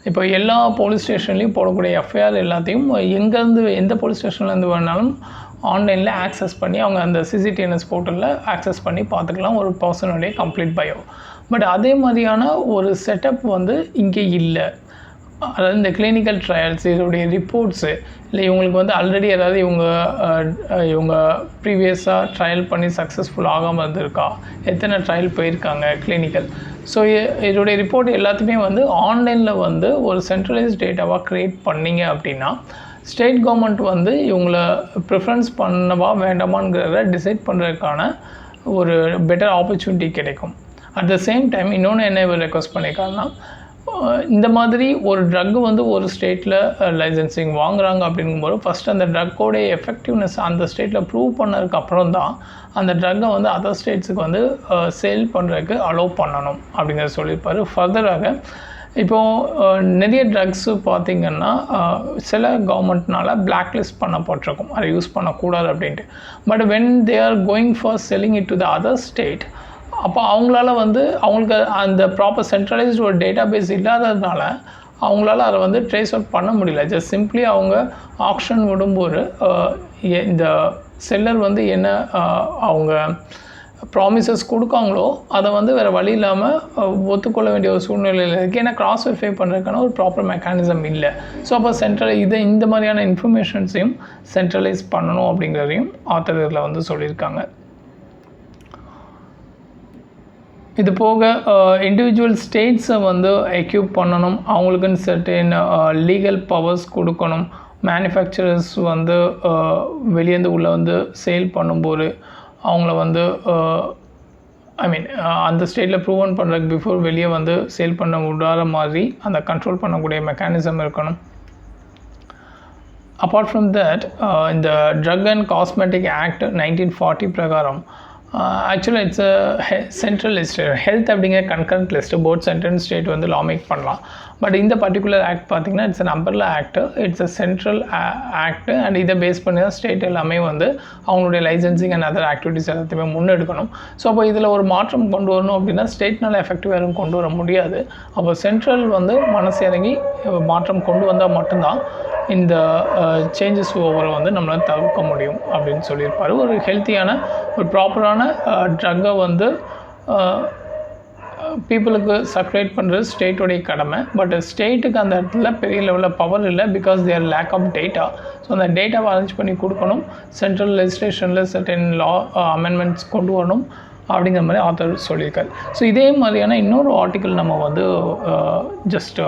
இப்போ எல்லா போலீஸ் ஸ்டேஷன்லேயும் போடக்கூடிய எஃப்ஐஆர் எல்லாத்தையும் எங்கேருந்து எந்த போலீஸ் ஸ்டேஷன்லேருந்து வேணாலும் ஆன்லைனில் ஆக்சஸ் பண்ணி அவங்க அந்த சிசிடிஎன்எஸ் போர்ட்டலில் ஆக்சஸ் பண்ணி பார்த்துக்கலாம் ஒரு பர்சனுடைய கம்ப்ளீட் பயோ. பட் அதே மாதிரியான ஒரு செட்டப் வந்து இங்கே இல்லை. அதாவது இந்த கிளினிக்கல் ட்ரையல்ஸ், இதோடைய ரிப்போர்ட்ஸு, இல்லை இவங்களுக்கு வந்து ஆல்ரெடி ஏதாவது இவங்க ப்ரீவியஸாக ட்ரையல் பண்ணி சக்ஸஸ்ஃபுல் ஆகாமல் இருந்திருக்கா, எத்தனை ட்ரையல் போயிருக்காங்க கிளினிக்கல். ஸோ இதோடைய ரிப்போர்ட் எல்லாத்தையுமே வந்து ஆன்லைனில் வந்து ஒரு சென்ட்ரலைஸ் டேட்டாவாக க்ரியேட் பண்ணிங்க அப்படின்னா ஸ்டேட் கவர்மெண்ட் வந்து இவங்களை ப்ரிஃபரன்ஸ் பண்ணவா வேண்டாமாங்கிறத டிசைட் பண்ணுறதுக்கான ஒரு பெட்டர் ஆப்பர்ச்சுனிட்டி கிடைக்கும். அட் த சேம் டைம் இன்னொன்று என்ன இவர் ரெக்வஸ்ட் பண்ணியிருக்காருன்னா, இந்த மாதிரி ஒரு ட்ரக்கு வந்து ஒரு ஸ்டேட்டில் லைசன்சிங் வாங்குறாங்க அப்படிங்கும்போது ஃபஸ்ட் அந்த ட்ரக்கோடைய எஃபெக்டிவ்னஸ் அந்த ஸ்டேட்டில் ப்ரூவ் பண்ணதுக்கு அப்புறம் தான் அந்த ட்ரக்கை வந்து அதர் ஸ்டேட்ஸுக்கு வந்து சேல் பண்ணுறதுக்கு அலோவ் பண்ணணும் அப்படிங்கிறத சொல்லியிருப்பார். ஃபர்தராக இப்போது நிறைய ட்ரக்ஸு பார்த்திங்கன்னா சில கவர்மெண்ட்னால் பிளாக் லிஸ்ட் பண்ணப்பட்டிருக்கும், அதை யூஸ் பண்ணக்கூடாது அப்படின்ட்டு. But when they are going for selling it to the other state, அப்போ அவங்களால வந்து அவங்களுக்கு அந்த ப்ராப்பர் சென்ட்ரலைஸ்டு ஒரு டேட்டா பேஸ் இல்லாததுனால அவங்களால அதை வந்து ட்ரேஸ் அவுட் பண்ண முடியல. ஜஸ்ட் சிம்ப்ளி அவங்க ஆக்ஷன் விடும்போது இந்த செல்லர் வந்து என்ன அவங்க ப்ராமிசஸ் கொடுக்காங்களோ அதை வந்து வேறு வழி இல்லாமல் ஒத்துக்கொள்ள வேண்டிய ஒரு சூழ்நிலையில் இருக்குது. ஏன்னா கிராஸ் வெரிஃபை பண்ணுறதுக்கான ஒரு ப்ராப்பர் மெக்கானிசம் இல்லை. ஸோ அப்போ இந்த மாதிரியான இன்ஃபர்மேஷன்ஸையும் சென்ட்ரலைஸ் பண்ணணும் அப்படிங்கிறதையும் ஆத்தர் இதில் வந்து சொல்லியிருக்காங்க. இது போக இண்டிவிஜுவல் ஸ்டேட்ஸை வந்து எக்யூப் பண்ணணும், அவங்களுக்குன்னு சர்டன் லீகல் பவர்ஸ் கொடுக்கணும். மேனுஃபேக்சரர்ஸ் வந்து வெளியேந்து உள்ளே வந்து சேல் பண்ணும்போது அவங்கள வந்து அந்த ஸ்டேட்டில் ப்ரூவன் பண்ணுறதுக்கு பிஃபோர் வெளியே வந்து சேல் பண்ண விடாத மாதிரி அந்த கண்ட்ரோல் பண்ணக்கூடிய மெக்கானிசம் இருக்கணும். அப்பார்ட் ஃப்ரம் தட் இந்த ட்ரக் அண்ட் காஸ்மெட்டிக் ஆக்ட் 1940 பிரகாரம் ஆக்சுவலாக இட்ஸ் சென்ட்ரல் லிஸ்ட், ஹெல்த் அப்படிங்கிற concurrent list both central state வந்து லா மேக் பண்ணலாம். பட் இந்த பர்டிகுலர் ஆக்ட் பார்த்திங்கன்னா it's an umbrella act, it's a central act. And இதை பேஸ் பண்ணி தான் ஸ்டேட் எல்லாமே வந்து அவங்களுடைய லைசன்சிங் அண்ட் அதர் ஆக்டிவிட்டீஸ் எல்லாத்தையுமே முன்னெடுக்கணும். ஸோ அப்போ இதில் ஒரு மாற்றம் கொண்டு வரணும் அப்படின்னா ஸ்டேட்னால் எஃபெக்டிவாக எதுவும் கொண்டு வர முடியாது. அப்போ சென்ட்ரல் வந்து மனசு இறங்கி மாற்றம் கொண்டு வந்தால் மட்டும்தான் இந்த சேஞ்சஸ் ஓவரை வந்து நம்மளால் தவிர்க்க முடியும் அப்படின்னு சொல்லியிருப்பார். ஒரு ஹெல்த்தியான ஒரு ப்ராப்பரான ட்ரக்கை வந்து பீப்புளுக்கு சர்க்குலேட் பண்ணுறது ஸ்டேட்டோடைய கடமை. பட் ஸ்டேட்டுக்கு அந்த இடத்துல பெரிய லெவலில் பவர் இல்லை, because there lack of data. So அந்த டேட்டாவை அரேஞ்ச் பண்ணி கொடுக்கணும், சென்ட்ரல் லெஜிஸ்லேஷனில் சர்டன் லா அமெண்ட்மெண்ட்ஸ் கொண்டு வரணும் அப்படிங்கிற மாதிரி ஆத்தர் சொல்லியிருக்காரு. ஸோ இதே மாதிரியான இன்னொரு ஆர்டிக்கல் நம்ம வந்து ஜஸ்ட்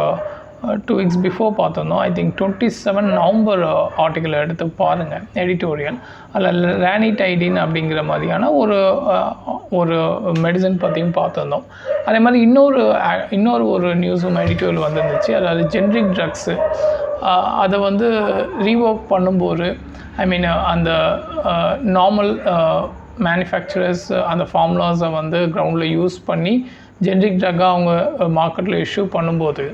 2 weeks பிஃபோர் பார்த்துருந்தோம். ஐ திங்க் 27 நவம்பர் ஆர்டிக்கல் எடுத்து பாருங்கள், எடிட்டோரியல். அதில் ரேனிடைடின் அப்படிங்கிற மாதிரியான ஒரு மெடிசன் பற்றியும் பார்த்துருந்தோம். அதே மாதிரி இன்னொரு ஒரு நியூஸும் எடிட்டோரியல் வந்துருந்துச்சு. அதாவது ஜென்ரிக் ட்ரக்ஸு அதை வந்து ரீவோக் பண்ணும்போது அந்த நார்மல் மேனுஃபேக்சரர்ஸ் அந்த ஃபார்முலாஸை வந்து கிரவுண்டில் யூஸ் பண்ணி ஜென்ரிக் ட்ரக்காக அவங்க மார்க்கெட்டில் இஷ்யூ பண்ணும்போது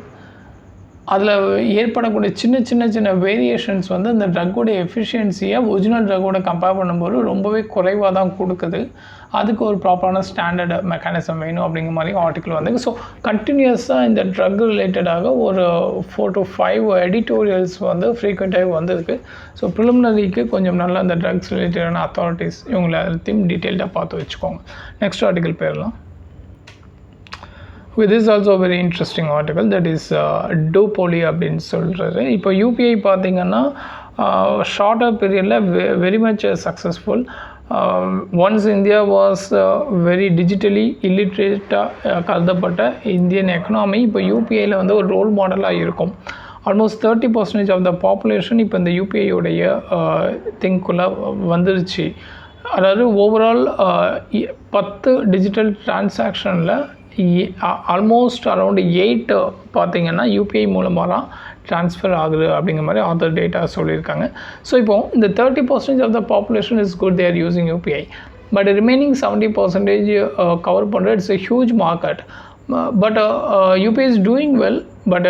அதில் ஏற்படக்கூடிய சின்ன வேரியேஷன்ஸ் வந்து அந்த ட்ரக்கோடைய எஃபிஷியன்சியை ஒரிஜினல் ட்ரக்கோட கம்பேர் பண்ணும்போது ரொம்பவே குறைவாக தான் கொடுக்குது. அதுக்கு ஒரு ப்ராப்பரான ஸ்டாண்டர்ட் மெக்கானிசம் வேணும் அப்படிங்கிற மாதிரி ஆர்டிக்கல் வந்து. ஸோ கண்டினியூஸாக இந்த ட்ரக் ரிலேட்டடாக ஒரு 4 to 5 எடிட்டோரியல்ஸ் வந்து ஃப்ரீக்வெண்ட்டாக வந்திருக்கு. ஸோ ப்ரிலிமினரிக்கு கொஞ்சம் நல்லா அந்த ட்ரக்ஸ் ரிலேட்டடான அத்தாரிட்டிஸ் இவங்களை எல்லாத்தையும் டீட்டெயில்டாக பார்த்து வச்சுக்கோங்க. நெக்ஸ்ட் ஆர்டிக்கல் பேரலாம். This is also a very interesting article, that is duopoly அப்படின்னு சொல்கிறது. இப்போ யூபிஐ பார்த்திங்கன்னா ஷார்ட்டர் பீரியடில் very much successful. Once India was very digitally இல்லிட்ரேட்டாக கருதப்பட்ட இந்தியன் எக்கனாமி இப்போ யூபிஐயில் வந்து ஒரு ரோல் மாடலாக இருக்கும். ஆல்மோஸ்ட் 30% ஆஃப் த பாப்புலேஷன் இப்போ இந்த யூபிஐயோடைய திங்குள்ளே வந்துருச்சு. அதாவது ஓவரால் 10 டிஜிட்டல் டிரான்சாக்ஷனில் ஆல்மோஸ்ட் அரௌண்ட் 8 பார்த்திங்கன்னா யூபிஐ மூலமாக தான் ட்ரான்ஸ்ஃபர் ஆகுது அப்படிங்கிற மாதிரி ஆதர் டேட்டா சொல்லியிருக்காங்க. ஸோ இப்போது இந்த 30% of the population is good, they are using UPI. But remaining 70% cover பண்ணுற it's a huge market. But UPI is doing well. But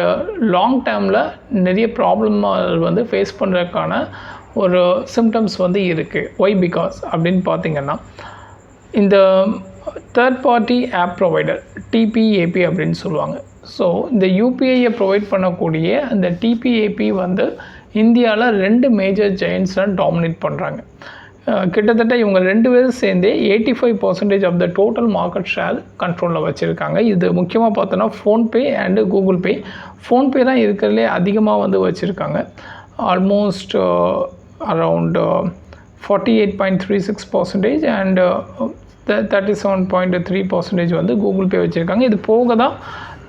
long டேர்மில் நிறைய ப்ராப்ளம் வந்து ஃபேஸ் பண்ணுறதுக்கான ஒரு சிம்டம்ஸ் வந்து இருக்குது. ஒய் பிகாஸ் அப்படின்னு பார்த்தீங்கன்னா, இந்த தேர்ட் பார்ட்டி ஆப் ப்ரொவைடர் டிபிஏபி அப்படின்னு சொல்லுவாங்க. ஸோ இந்த யூபிஐயை ப்ரொவைட் பண்ணக்கூடிய அந்த டிபிஏபி வந்து இந்தியாவில் 2 மேஜர் ஜெயின்ஸ்லாம் டாமினேட் பண்ணுறாங்க. கிட்டத்தட்ட இவங்க 2 பேரும் சேர்ந்தே 85% of the total market share கண்ட்ரோலில் வச்சுருக்காங்க. இது முக்கியமாக பார்த்தோன்னா PhonePe and Google Pay. PhonePe தான் இருக்கிறதுலே அதிகமாக வந்து வச்சுருக்காங்க. ஆல்மோஸ்ட் அரவுண்ட் 48.36% அண்ட் 37.3% வந்து கூகுள் பே வச்சுருக்காங்க. இது போக தான்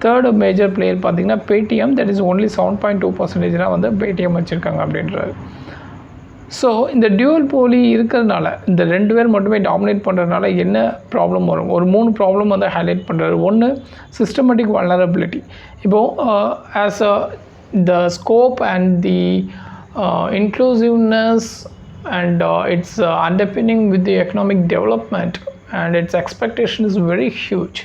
தேர்டு மேஜர் பிளேயர் பார்த்திங்கன்னா பேடிஎம், தட் இஸ் ஒன்லி 7.2% வந்து பேடிஎம் வச்சுருக்காங்க அப்படின்றாரு. ஸோ இந்த டியூவல் போலி இருக்கிறதுனால, இந்த 2 பேர் மட்டுமே டாமினேட் பண்ணுறதுனால என்ன ப்ராப்ளம் வரும்? ஒரு 3 ப்ராப்ளம் வந்து ஹைலைட் பண்ணுறாரு. ஒன்று, சிஸ்டமேட்டிக் வல்னரபிலிட்டி. இப்போது as the scope and the inclusiveness and its underpinning with the economic development and its expectation is very huge,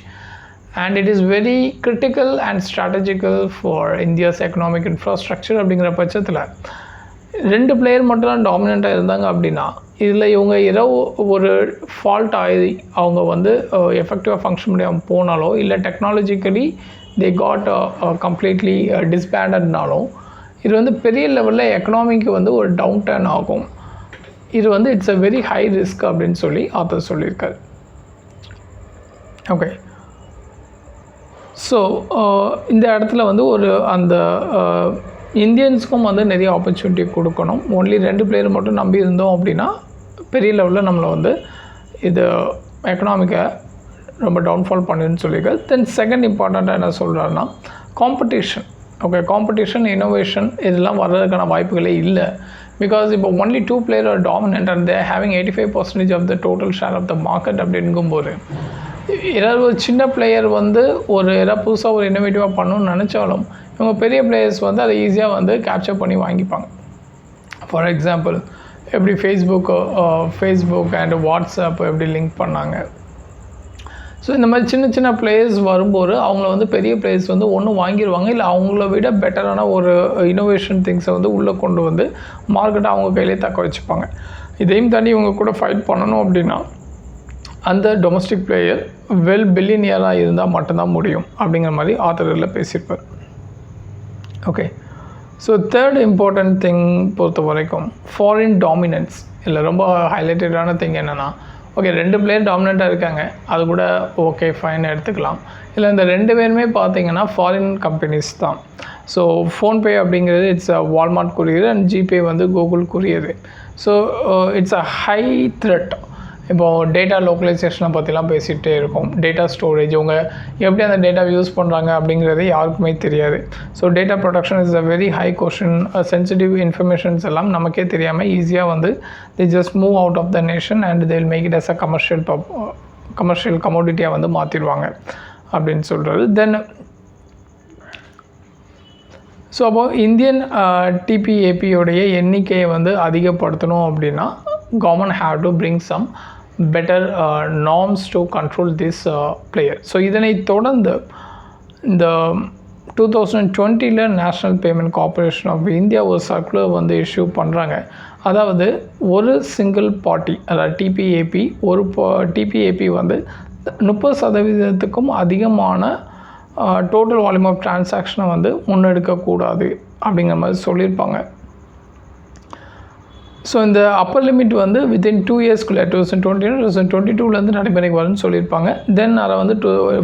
and it is very critical and strategical for India's economic infrastructure. அப்படிங்கிற பட்சத்தில் 2 player மட்டும் தான் டாமினண்ட்டாக இருந்தாங்க அப்படின்னா, இதில் இவங்க ஏதோ ஒரு ஃபால்ட் ஆகி அவங்க வந்து எஃபெக்டிவாக ஃபங்க்ஷன் முடியாமல் போனாலோ, இல்லை டெக்னாலஜிக்கலி தே காட் கம்ப்ளீட்லி டிஸ்பேண்டட்னாலும், இது வந்து பெரிய லெவலில் எக்கனாமிக்கு வந்து ஒரு டவுன் டர்ன் ஆகும். இது வந்து it's a very high risk அப்படின்னு சொல்லி ஆத்தர் சொல்லியிருக்காரு. ஓகே, ஸோ இந்த இடத்துல வந்து ஒரு அந்த இந்தியன்ஸுக்கும் வந்து நிறைய ஆப்பர்ச்சுனிட்டி கொடுக்கணும். ஒன்லி 2 பிளேயர் மட்டும் நம்பி இருந்தோம் அப்படின்னா பெரிய லெவலில் நம்மளை வந்து இது எக்கனாமிக்கை ரொம்ப டவுன்ஃபால் பண்ணுன்னு சொல்லியிருக்காரு. தென் செகண்ட் இம்பார்ட்டண்ட்டாக என்ன சொல்கிறாருன்னா, காம்படிஷன். ஓகே, காம்படிஷன், இன்னோவேஷன் இதெல்லாம் வர்றதுக்கான வாய்ப்புகளே இல்லை. பிகாஸ் இப்போ only 2 player are dominant and they having 85% of the total share of the market அப்படிங்கும்போது, ஏதாவது ஒரு சின்ன பிளேயர் வந்து ஏதாவது புதுசாக ஒரு இன்னோவேட்டிவாக பண்ணணும்னு நினச்சாலும் இவங்க பெரிய பிளேயர்ஸ் வந்து அதை ஈஸியாக வந்து கேப்சர் பண்ணி வாங்கிப்பாங்க. ஃபார் எக்ஸாம்பிள், எப்படி ஃபேஸ்புக் அண்ட் வாட்ஸ்அப் எப்படி லிங்க் பண்ணாங்க. ஸோ இந்த மாதிரி சின்ன சின்ன பிளேயர்ஸ் வரும்போது அவங்கள வந்து பெரிய பிளேயர்ஸ் வந்து ஒன்று வாங்கிடுவாங்க, இல்லை அவங்கள விட பெட்டரான ஒரு இன்னோவேஷன் திங்ஸை வந்து உள்ளே கொண்டு வந்து மார்க்கெட்டை அவங்க கையிலே தக்க வச்சுப்பாங்க. இதையும் தாண்டி இவங்க கூட ஃபைட் பண்ணணும் அப்படின்னா அந்த டொமஸ்டிக் பிளேயர் பில்லியனியராக இருந்தால் மட்டும்தான் முடியும் அப்படிங்கிற மாதிரி ஆத்தரில் பேசியிருப்பார். Okay, so third important thing பொறுத்த வரைக்கும் ஃபாரின் டாமினன்ஸ். இல்லை ரொம்ப ஹைலைட்டடான திங் என்னென்னா, ஓகே 2 பிளேயர் டாமினண்ட்டாக இருக்காங்க, அது கூட ஓகே ஃபைன் எடுத்துக்கலாம். இல்லை இந்த 2 பேருமே பார்த்தீங்கன்னா ஃபாரின் கம்பெனிஸ் தான். ஸோ ஃபோன்பே அப்படிங்கிறது இட்ஸ் அ வால்மார்ட் கூறியது அண்ட் ஜிபே வந்து கூகுள் கூறியது. So it's a high thread. இப்போது டேட்டா லோக்கலைசேஷனை பற்றிலாம் பேசிகிட்டே இருக்கும். டேட்டா ஸ்டோரேஜ், அவங்க எப்படி அந்த டேட்டா யூஸ் பண்ணுறாங்க அப்படிங்கிறது யாருக்குமே தெரியாது. So data production is a very high question. Sensitive informations எல்லாம் நமக்கே தெரியாமல் ஈஸியாக வந்து they just move out of the nation and they will make it as a commercial commodityயாக வந்து மாற்றிடுவாங்க அப்படின்னு சொல்கிறது. தென் ஸோ அப்போது இந்தியன் டிபிஏபியோடைய எண்ணிக்கையை வந்து அதிகப்படுத்தணும் அப்படின்னா government have to bring some better norms to control this player. So இதனை தொடர்ந்து இந்த 2020 national payment corporation of India ஒரு சர்க்குலர் வந்து இஷ்யூ பண்ணுறாங்க. அதாவது ஒரு சிங்கிள் பார்ட்டி, அதாவது டிபிஏபி வந்து 30% அதிகமான டோட்டல் வால்யூம் ஆஃப் டிரான்சாக்ஷனை வந்து முன்னெடுக்கக்கூடாது அப்படிங்கிற மாதிரி சொல்லியிருப்பாங்க. ஸோ இந்த அப்பர் லிமிட் வந்து வித்தின் 2 இயர்ஸ்க்குள்ளே 2022 நடைமுறைக்கு வரும்னு சொல்லியிருப்பாங்க. தென் அதை வந்து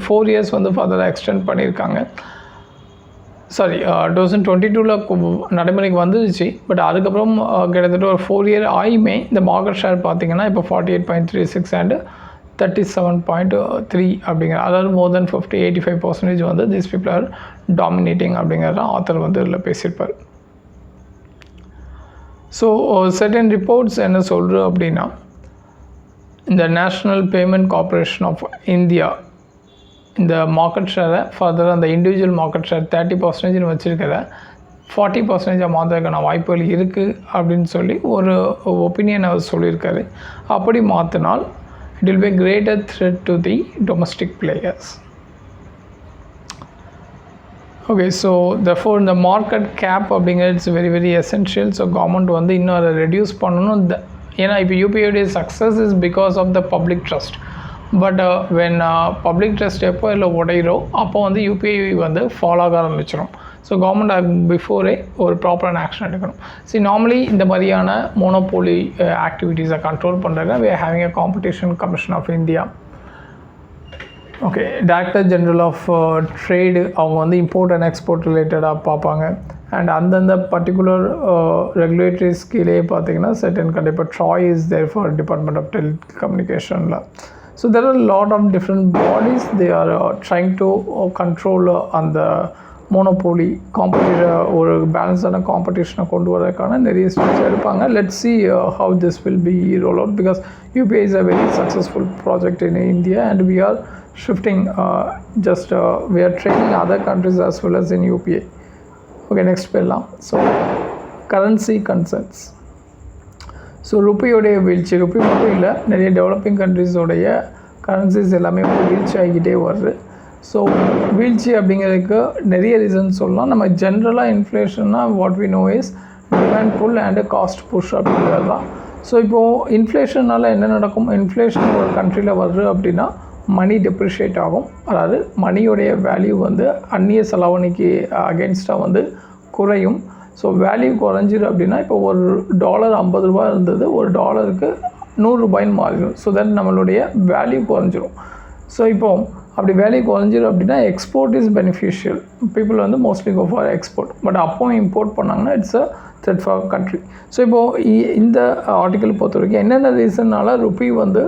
4 இயர்ஸ் வந்து ஃபர்தராக எக்ஸ்டெண்ட் பண்ணியிருக்காங்க. 2022 நடைமுறைக்கு வந்துருச்சு. பட் அதுக்கப்புறம் கிட்டத்தட்ட ஒரு 4 இயர் ஆயுமே இந்த மார்க்கெட் ஷேர் பார்த்திங்கன்னா இப்போ 48.36 அண்ட் 37.3 அப்படிங்கிற, அதாவது மோர் தென் 85% வந்து திஸ் பீப்புள் ஆர் டாமினேட்டிங் அப்படிங்கிறத ஆத்தர் வந்து இதில் பேசியிருப்பார். ஸோ செர்டன் ரிப்போர்ட்ஸ் என்ன சொல்கிறது அப்படின்னா, இந்த national payment corporation of India இந்த மார்க்கெட் ஷேரை ஃபர்தராக அந்த இண்டிவிஜுவல் மார்க்கெட் ஷேர் 30% வச்சுருக்கிற 40% மாற்றுறதுக்கான வாய்ப்புகள் இருக்குது அப்படின்னு சொல்லி ஒரு ஒப்பீனியன் அவர் சொல்லியிருக்காரு. அப்படி மாற்றினால் it will be a greater threat to the domestic players. Okay, so therefore இந்த மார்க்கெட் கேப் அப்படிங்கிறது it's very very essential. So government வந்து இன்னும் அதை ரெடியூஸ் பண்ணணும். ஏன்னா இப்போ யூபிஐடைய success is because of the public trust. But when public trust எப்போ இல்லை உடையிறோ அப்போ வந்து யூபிஐ வந்து ஃபாலோ ஆக ஆரம்பிச்சிடும். ஸோ கவர்மெண்ட் பிஃபோரே ஒரு ப்ராப்பரான ஆக்ஷன் எடுக்கணும். ஸோ நார்மலி இந்த மாதிரியான மோனோபோலி ஆக்டிவிட்டீஸை கண்ட்ரோல் பண்ணுறதுனா we are having a competition commission of India. Okay, director general of trade அவங்க வந்து இம்போர்ட் அண்ட் எக்ஸ்போர்ட் ரிலேட்டடாக பார்ப்பாங்க. அண்ட் அந்தந்த பர்டிகுலர் ரெகுலேட்டரிஸ் கீழே பார்த்தீங்கன்னா செட்டன் கண்டிப்பாக TRAI is there for department of டெலிகம்யூனிகேஷனில். So there are lot of different bodies they are trying to control அந்த மோனோபோலி ஒரு பேலன்ஸான காம்படிஷனை கொண்டு வரதுக்கான நிறைய ஸ்டெப்ஸ் எடுப்பாங்க. Let's see how this will be roll out because UPI is a very successful project in India and we are shifting we are training other countries as well as in UPI. Okay, next pellam. So currency concerns. So ருப்பியோடைய வீழ்ச்சி, rupee மட்டும் இல்லை, நிறைய developing கண்ட்ரிஸோடைய currencies எல்லாமே வீழ்ச்சி ஆகிக்கிட்டே வருது. So வீழ்ச்சி அப்படிங்கிறதுக்கு நிறைய ரீசன் சொல்லலாம். நம்ம ஜென்ரலாக இன்ஃப்ளேஷன்னா what we know is demand pull and cost push அப்படிங்கிறது தான். ஸோ இப்போது இன்ஃப்ளேஷனால் என்ன நடக்கும்? இன்ஃப்ளேஷன் ஒரு கண்ட்ரியில் வருது அப்படின்னா மணி டெப்ரிஷியேட் ஆகும். அதாவது மணியோடைய வேல்யூ வந்து அந்நிய செலவணிக்கு அகென்ஸ்டாக வந்து குறையும். ஸோ வேல்யூ குறைஞ்சிரு அப்படின்னா இப்போ ஒரு டாலர் 50 ரூபா இருந்தது, ஒரு டாலருக்கு 100 ரூபாய்ன்னு மாறிடும். ஸோ தென் நம்மளுடைய வேல்யூ குறைஞ்சிரும். ஸோ இப்போ அப்படி வேல்யூ குறைஞ்சிரும் அப்படின்னா எக்ஸ்போர்ட் இஸ் பெனிஃபிஷியல். பீப்புள் வந்து mostly go for export. But அப்போ இம்போர்ட் பண்ணாங்கன்னா it's a threat for country. So இப்போது இந்த ஆர்டிக்கல் பொறுத்த வரைக்கும் என்னென்ன ரீசன்னால ருப்பி வந்து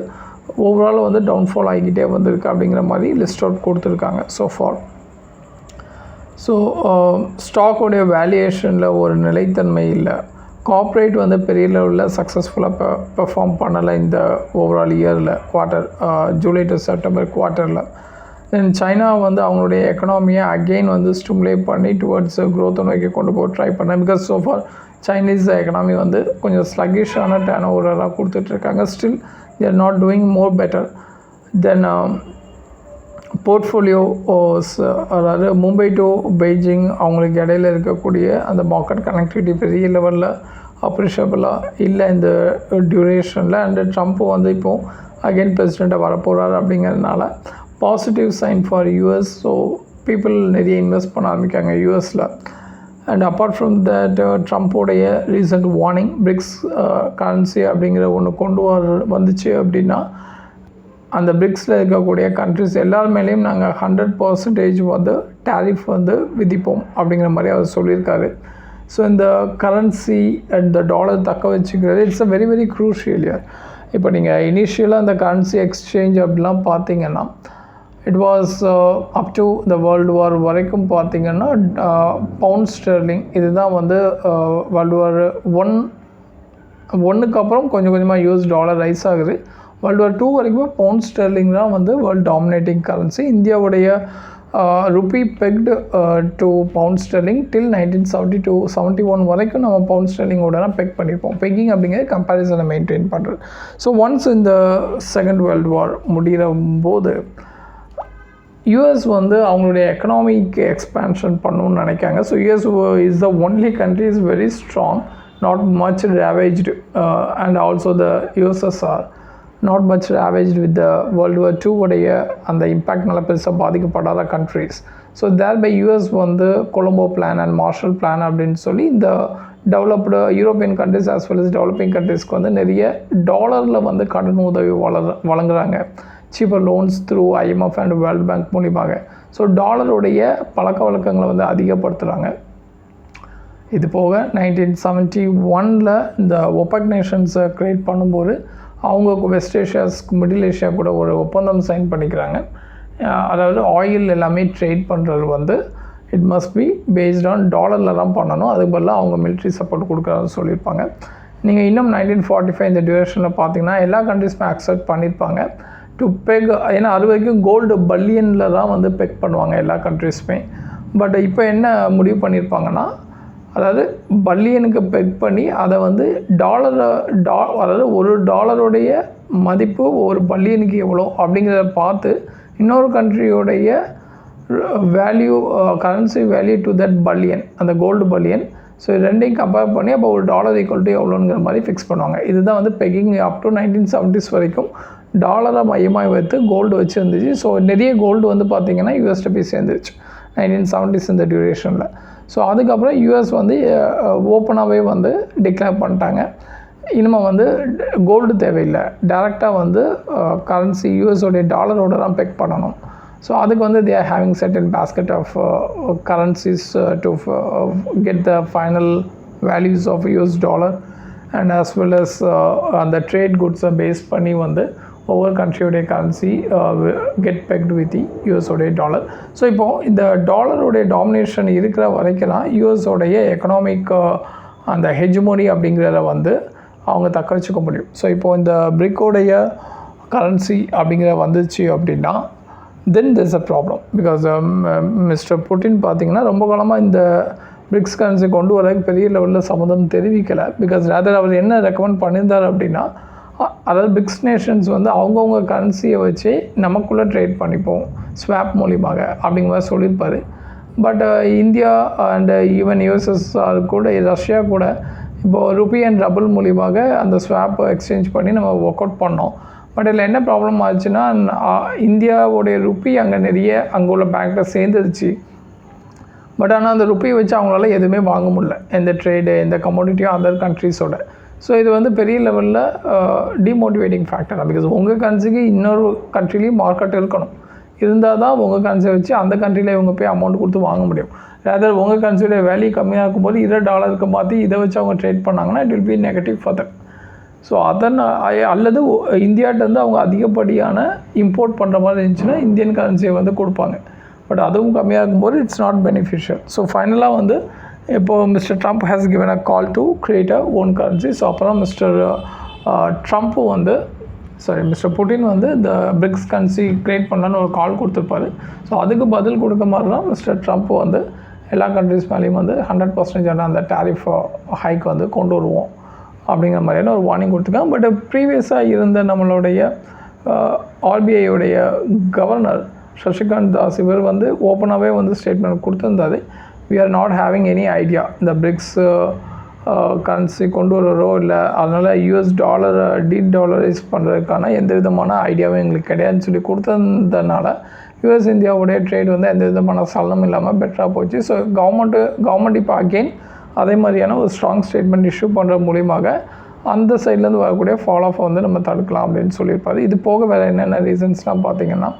ஓவரால் வந்து டவுன்ஃபால் ஆகிக்கிட்டே வந்திருக்கு அப்படிங்கிற மாதிரி லிஸ்ட் அவுட் கொடுத்துருக்காங்க ஸோ ஃபார். ஸோ ஸ்டாக்கோடைய வேல்யூவேஷனில் ஒரு நிலைத்தன்மை இல்லை. கார்ப்பரேட் வந்து பெரிய லெவலில் சக்ஸஸ்ஃபுல்லாக பெர்ஃபார்ம் பண்ணலை இந்த ஓவரால் இயரில் குவார்ட்டர், ஜூலை டு செப்டம்பர் குவார்ட்டரில். தென் சைனா வந்து அவங்களுடைய எக்கனாமியை அகெயின் வந்து ஸ்டிமுலேட் பண்ணி டுவர்ட்ஸ் க்ரோத்தை நோக்கி கொண்டு போய் ட்ரை பண்ணேன். Because so for Chinese economy வந்து கொஞ்சம் ஸ்லக்கிஷான டர்ன் ஓவரெல்லாம் கொடுத்துட்ருக்காங்க. Still they are not doing more better than portfolio. அதாவது மும்பை டு பெய்ஜிங் அவங்களுக்கு இடையில இருக்கக்கூடிய அந்த மார்க்கெட் கனெக்டிவிட்டி பெரிய லெவலில் அப்ரிஷியபிளாக இல்லை இந்த டியூரேஷனில். அண்டு ட்ரம்ப் வந்து இப்போது அகெயின் பிரசிடெண்ட்டாக வரப்போகிறார் அப்படிங்கிறதுனால positive sign for US. So people நிறைய இன்வெஸ்ட் பண்ண ஆரம்பிக்காங்க யூஎஸில். அண்ட் அப்பார்ட் ஃப்ரம் தட் ட்ரம்ப்போடைய ரீசன்ட் வார்னிங் பிரிக்ஸ் கரன்சி அப்படிங்கிற ஒன்று வந்துச்சு அப்படின்னா அந்த பிரிக்ஸில் இருக்கக்கூடிய கண்ட்ரிஸ் எல்லார் மேலேயும் நாங்கள் 100% வந்து டேரிஃப் வந்து விதிப்போம் அப்படிங்கிற மாதிரி அவர் சொல்லியிருக்காரு. ஸோ இந்த கரன்சி அண்ட் த டாலர் தக்க வச்சுக்கிறது it's a very very crucial year. இப்போ நீங்கள் இனிஷியலாக அந்த கரன்சி எக்ஸ்சேஞ்ச் அப்படிலாம் பார்த்தீங்கன்னா it was up to the world war வரைக்கும் பார்த்தீங்கன்னா பவுண்ட் ஸ்டெர்லிங் இதுதான் வந்து வேர்ல்டு வார் ஒன்றுக்கு அப்புறம் கொஞ்சம் கொஞ்சமாக யூஎஸ் டாலர் ரைஸ் ஆகுது. வேர்ல்டு வார் 2 வரைக்கும் பவுண்ட் ஸ்டெர்லிங் தான் வந்து வேர்ல்டு டாமினேட்டிங் கரன்சி. இந்தியாவுடைய rupee pegged to pound sterling till 1971 வரைக்கும் நம்ம பவுண்ட் ஸ்டெர்லிங்கோட தான் பெக் பண்ணியிருப்போம். பெக்கிங் அப்படிங்கிறது கம்பேரிசனை மெயின்டைன் பண்ணுறது. ஸோ ஒன்ஸ் இந்த செகண்ட் வேர்ல்டு வார் முடிகிற போது யூஎஸ் வந்து அவங்களுடைய எக்கனாமிக் எக்ஸ்பேன்ஷன் பண்ணணும்னு நினைக்காங்க. So US is the only country is very strong, not much ravaged and also the USSR not much ravaged with the World War II உடைய அந்த இம்பேக்ட்னால பெருசாக பாதிக்கப்படாத countries. So there by US வந்து Colombo plan and Marshall plan அப்படின்னு சொல்லி இந்த developed European countries as well as developing கண்ட்ரிஸ்க்கு வந்து நிறைய டாலரில் வந்து கடன் உதவி வழங்குறாங்க. Cheaper loans through IMF and world bank மூலியமாக. ஸோ டாலருடைய பழக்க வழக்கங்களை வந்து அதிகப்படுத்துகிறாங்க. இது போக 1971 இந்த ஒபெக் நேஷன்ஸை க்ரியேட் பண்ணும்போது அவங்க வெஸ்ட் ஏஷியாஸ்க்கு மிடில் ஏஷியா கூட ஒரு ஒப்பந்தம் சைன் பண்ணிக்கிறாங்க. அதாவது ஆயில் எல்லாமே ட்ரேட் பண்ணுறது வந்து it must be based on டாலரில் தான் பண்ணணும். அதுக்கு பதிலாக அவங்க மிலிட்ரி சப்போர்ட் கொடுக்குறான்னு சொல்லியிருப்பாங்க. நீங்கள் இன்னும் 1945 இந்த டியூரேஷனில் பார்த்தீங்கன்னா எல்லா கண்ட்ரிஸுமே அக்செப்ட் பண்ணியிருப்பாங்க டு பெக். ஏன்னா அது வரைக்கும் கோல்டு பல்லியனில் தான் வந்து பெக் பண்ணுவாங்க எல்லா கண்ட்ரிஸுமே. பட் இப்போ என்ன முடிவு பண்ணியிருப்பாங்கன்னா அதாவது பல்லியனுக்கு பெக் பண்ணி அதை வந்து அதாவது ஒரு டாலருடைய மதிப்பு ஒரு பல்லியனுக்கு எவ்வளோ அப்படிங்கிறத பார்த்து இன்னொரு கண்ட்ரியோடைய value currency value to that bullion, அந்த கோல்டு பல்லியன். ஸோ இது ரெண்டையும் கம்பேர் பண்ணி அப்போ ஒரு டாலர் ஈக்குவல் டு எவ்வளோங்கிற மாதிரி ஃபிக்ஸ் பண்ணுவாங்க. இதுதான் வந்து பெக்கிங் அப் டு 1970s வரைக்கும் டாலரை மையமாக வைத்து கோல்டு வச்சுருந்துச்சு. ஸோ நிறைய கோல்டு வந்து பார்த்திங்கன்னா யூஎஸ்ட போய் சேர்ந்துருச்சு 1970s இந்த டியூரேஷனில். ஸோ அதுக்கப்புறம் யூஎஸ் வந்து ஓப்பனாகவே வந்து டிக்ளேர் பண்ணிட்டாங்க, இனிமேல் வந்து கோல்டு தேவையில்லை, டேரெக்டாக வந்து கரன்சி யூஎஸோடைய டாலரோட தான் பெக் பண்ணணும். ஸோ அதுக்கு வந்து they are having certain basket of currencies to get the final values of US dollar and as well as அந்த ட்ரேட் குட்ஸை பேஸ் பண்ணி வந்து ஒவ்வொரு கண்ட்ரியோடைய currency get pegged with the யூஎஸோடைய டாலர். ஸோ இப்போது இந்த டாலருடைய டாமினேஷன் இருக்கிற வரைக்கும் தான் யூஎஸோடைய எக்கனாமிக் அந்த ஹெஜ்மோனி அப்படிங்கிறத வந்து அவங்க தக்க வச்சுக்க முடியும். ஸோ இப்போது இந்த பிரிக்கோடைய கரன்சி அப்படிங்கிற வந்துச்சு அப்படின்னா then there's a problem because mister Putin பார்த்திங்கன்னா ரொம்ப காலமாக இந்த பிரிக்ஸ் கரன்சி கொண்டு வரதுக்கு பெரிய லெவலில் சம்மந்தம் தெரிவிக்கலை. பிகாஸ் ரேதர் அவர் என்ன ரெக்கமெண்ட் பண்ணியிருந்தார் அப்படின்னா, அதாவது பிரிக்ஸ் நேஷன்ஸ் வந்து அவங்கவுங்க கரன்சியை வச்சு நமக்குள்ளே ட்ரேட் பண்ணிப்போம் ஸ்வாப் மூலியமாக அப்படிங்கிற மாதிரி சொல்லியிருப்பார். But India and even USSR கூட ரஷ்யா கூட இப்போது ருபி அண்ட் ரபிள் மூலியமாக அந்த ஸ்வாப்பை எக்ஸ்சேஞ்ச் பண்ணி நம்ம ஒர்க் அவுட் பண்ணோம். பட் இதில் என்ன ப்ராப்ளம் ஆச்சுன்னா, இந்தியாவுடைய ருப்பி அங்கே நிறைய அங்கே உள்ள பேங்க்கில் சேர்ந்துருச்சு. பட் ஆனால் அந்த ருப்பியை வச்சு அவங்களால எதுவுமே வாங்க முடியல, எந்த ட்ரேடு எந்த கமோடிட்டியும் அதர் கண்ட்ரீஸோட. ஸோ இது வந்து பெரிய லெவலில் டிமோட்டிவேட்டிங் ஃபேக்டர் தான். பிகாஸ் உங்கள் கரன்சிக்கு இன்னொரு கண்ட்ரிலையும் மார்க்கெட் இருக்கணும், இருந்தால் தான் உங்கள் கரன்சியை வச்சு அந்த கண்ட்ரியில் இவங்க போய் அமௌண்ட் கொடுத்து வாங்க முடியும். ரேதர் உங்கள் கரன்சியோடைய வேல்யூ கம்மியாக இருக்கும்போது இதை டாலருக்கு மாற்றி இதை வச்சு அவங்க ட்ரேட் பண்ணாங்கன்னா it will be negative for that. So அல்லது இந்தியாவிட்டேருந்து அவங்க அதிகப்படியான இம்போர்ட் பண்ணுற மாதிரி இருந்துச்சுன்னா இந்தியன் கரன்சியை வந்து கொடுப்பாங்க. பட் அதுவும் கம்மியாக இருக்கும்போது இட்ஸ் நாட் பெனிஃபிஷியல். ஸோ ஃபைனலாக வந்து இப்போது mister Trump has given a call to create a own currency. So அப்புறம் மிஸ்டர் புட்டின் வந்து இந்த பிரிக்ஸ் கரன்சி கிரியேட் பண்ணலான்னு ஒரு கால் கொடுத்துருப்பாரு. ஸோ அதுக்கு பதில் கொடுக்க மாதிரி தான் மிஸ்டர் ட்ரம்ப் வந்து எல்லா கண்ட்ரிஸ் மேலேயும் வந்து 100% அந்த டேரிஃப் ஹைக் வந்து கொண்டு வருவோம் அப்படிங்கிற மாதிரியான ஒரு வார்னிங் கொடுத்துருக்காங்க. பட் ப்ரீவியஸாக இருந்த நம்மளுடைய ஆர்பிஐயோடைய கவர்னர் சசிகாந்த் தாஸ் இவர் வந்து ஓப்பனாகவே வந்து ஸ்டேட்மெண்ட் கொடுத்துருந்தாரு, we are not having any idea இந்த பிரிக்ஸ் கரன்சி கொண்டு வரோ இல்லை அதனால் யூஎஸ் டாலரை டீடாலரைஸ் பண்ணுறதுக்கான எந்த விதமான ஐடியாவும் எங்களுக்கு கிடையாதுன்னு சொல்லி கொடுத்ததுனால யூஎஸ் இந்தியாவுடைய ட்ரேட் வந்து எந்த விதமான சலனம் இல்லாமல் பெட்டராக போச்சு. ஸோ கவர்மெண்ட் இப்போ அகெயின் அதே மாதிரியான ஒரு ஸ்ட்ராங் ஸ்டேட்மெண்ட் இஷ்யூ பண்ணுற மூலியமாக அந்த சைட்லேருந்து வரக்கூடிய ஃபாலோ ஆஃப் வந்து நம்ம தடுக்கலாம் அப்படின்னு சொல்லியிருப்பாரு. இது போக வேறு என்னென்ன ரீசன்ஸ்லாம் பார்த்திங்கன்னா,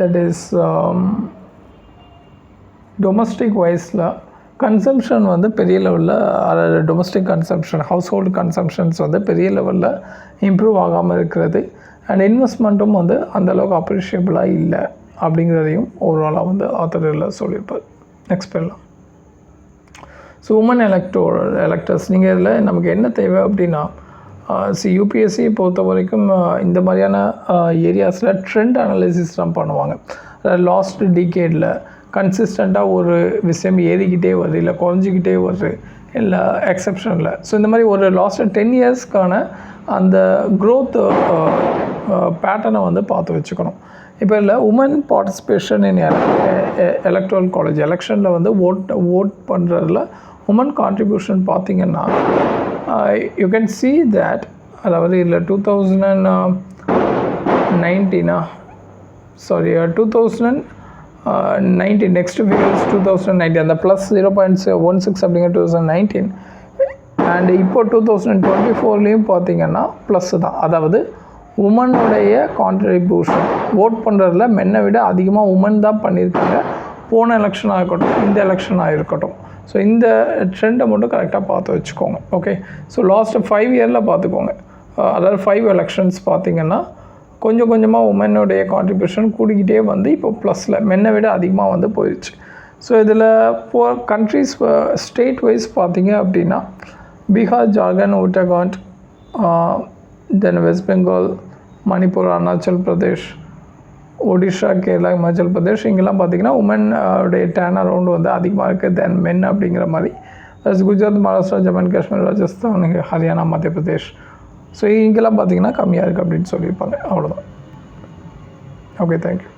தட் இஸ் டொமஸ்டிக் வைஸில் கன்சம்ஷன் வந்து பெரிய லெவலில், அதாவது domestic consumption house hold consumptions வந்து பெரிய லெவலில் இம்ப்ரூவ் ஆகாமல் இருக்கிறது. அண்ட் இன்வெஸ்ட்மெண்ட்டும் வந்து அந்தளவுக்கு அப்ரிஷியபிளாக இல்லை அப்படிங்கிறதையும் ஓவராலாக வந்து ஆத்தரில் சொல்லியிருப்பார். நெக்ஸ்ட் பண்ணலாம். ஸோ உமன் எலக்டர்ஸ் நீங்கள் இதில் நமக்கு என்ன தேவை அப்படின்னா, யூபிஎஸ்சி பொறுத்த வரைக்கும் இந்த மாதிரியான ஏரியாஸில் ட்ரெண்ட் அனாலிசிஸ் தான் பண்ணுவாங்க. லாஸ்ட் டிகேடில் கன்சிஸ்டண்ட்டாக ஒரு விஷயம் ஏறிக்கிட்டே வருது இல்லை குறைஞ்சிக்கிட்டே வருது இல்லை எக்ஸப்ஷனில். ஸோ இந்த மாதிரி ஒரு லாஸ்ட் 10 இயர்ஸ்க்கான அந்த க்ரோத் பேட்டர்னை வந்து பார்த்து வச்சுக்கணும். இப்போ இல்லை women participation in electoral college எலெக்ஷனில் வந்து ஓட் பண்ணுறதுல உமன் கான்ட்ரிபியூஷன் பார்த்திங்கன்னா யூ கேன் சி தேட், அதாவது இல்லை 2019 நெக்ஸ்ட் ஃபிகர்ஸ் 2019 அந்த ப்ளஸ் 0.16 அப்படிங்கிற 2019 அண்ட் இப்போ 2024லேயும் பார்த்திங்கன்னா ப்ளஸ்ஸு தான். அதாவது உமனுடைய கான்ட்ரிபியூஷன் ஓட் பண்ணுறதுல மென்னை விட அதிகமாக உமன் தான் பண்ணியிருக்காங்க, போன எலெக்ஷனாக இருக்கட்டும் இந்த எலெக்ஷனாக இருக்கட்டும். ஸோ இந்த ட்ரெண்டை மட்டும் கரெக்டாக பார்த்து வச்சுக்கோங்க. ஓகே, ஸோ லாஸ்ட் 5 இயரில் பார்த்துக்கோங்க, அதாவது 5 எலெக்ஷன்ஸ் பார்த்திங்கன்னா கொஞ்சம் கொஞ்சமாக உமனுடைய கான்ட்ரிபியூஷன் கூடிக்கிட்டே வந்து இப்போ ப்ளஸில் மென்னை விட அதிகமாக வந்து போயிடுச்சு. ஸோ இதில் கண்ட்ரிஸ் ஸ்டேட் வைஸ் பார்த்திங்க அப்படின்னா பீகார், ஜார்க்கண்ட், உத்தரகாண்ட், தென் வெஸ்ட் பெங்கால், மணிப்பூர், அருணாச்சல் பிரதேஷ், ஒடிஷா, கேரளா, இமாச்சல் பிரதேஷ் இங்கெல்லாம் பார்த்திங்கன்னா உமன் உடைய டேர்ன் அரவுண்ட் வந்து அதிகமாக இருக்குது தென் மென் அப்படிங்கிற மாதிரி குஜராத், மகாராஷ்டிரா, ஜம்மு அண்ட் காஷ்மீர், ராஜஸ்தான், ஹரியானா, மத்திய பிரதேஷ். ஸோ இங்கெல்லாம் பார்த்திங்கன்னா கம்மியாக இருக்குது அப்படின்னு சொல்லியிருப்பாங்க. அவ்வளோதான். Okay, thank you.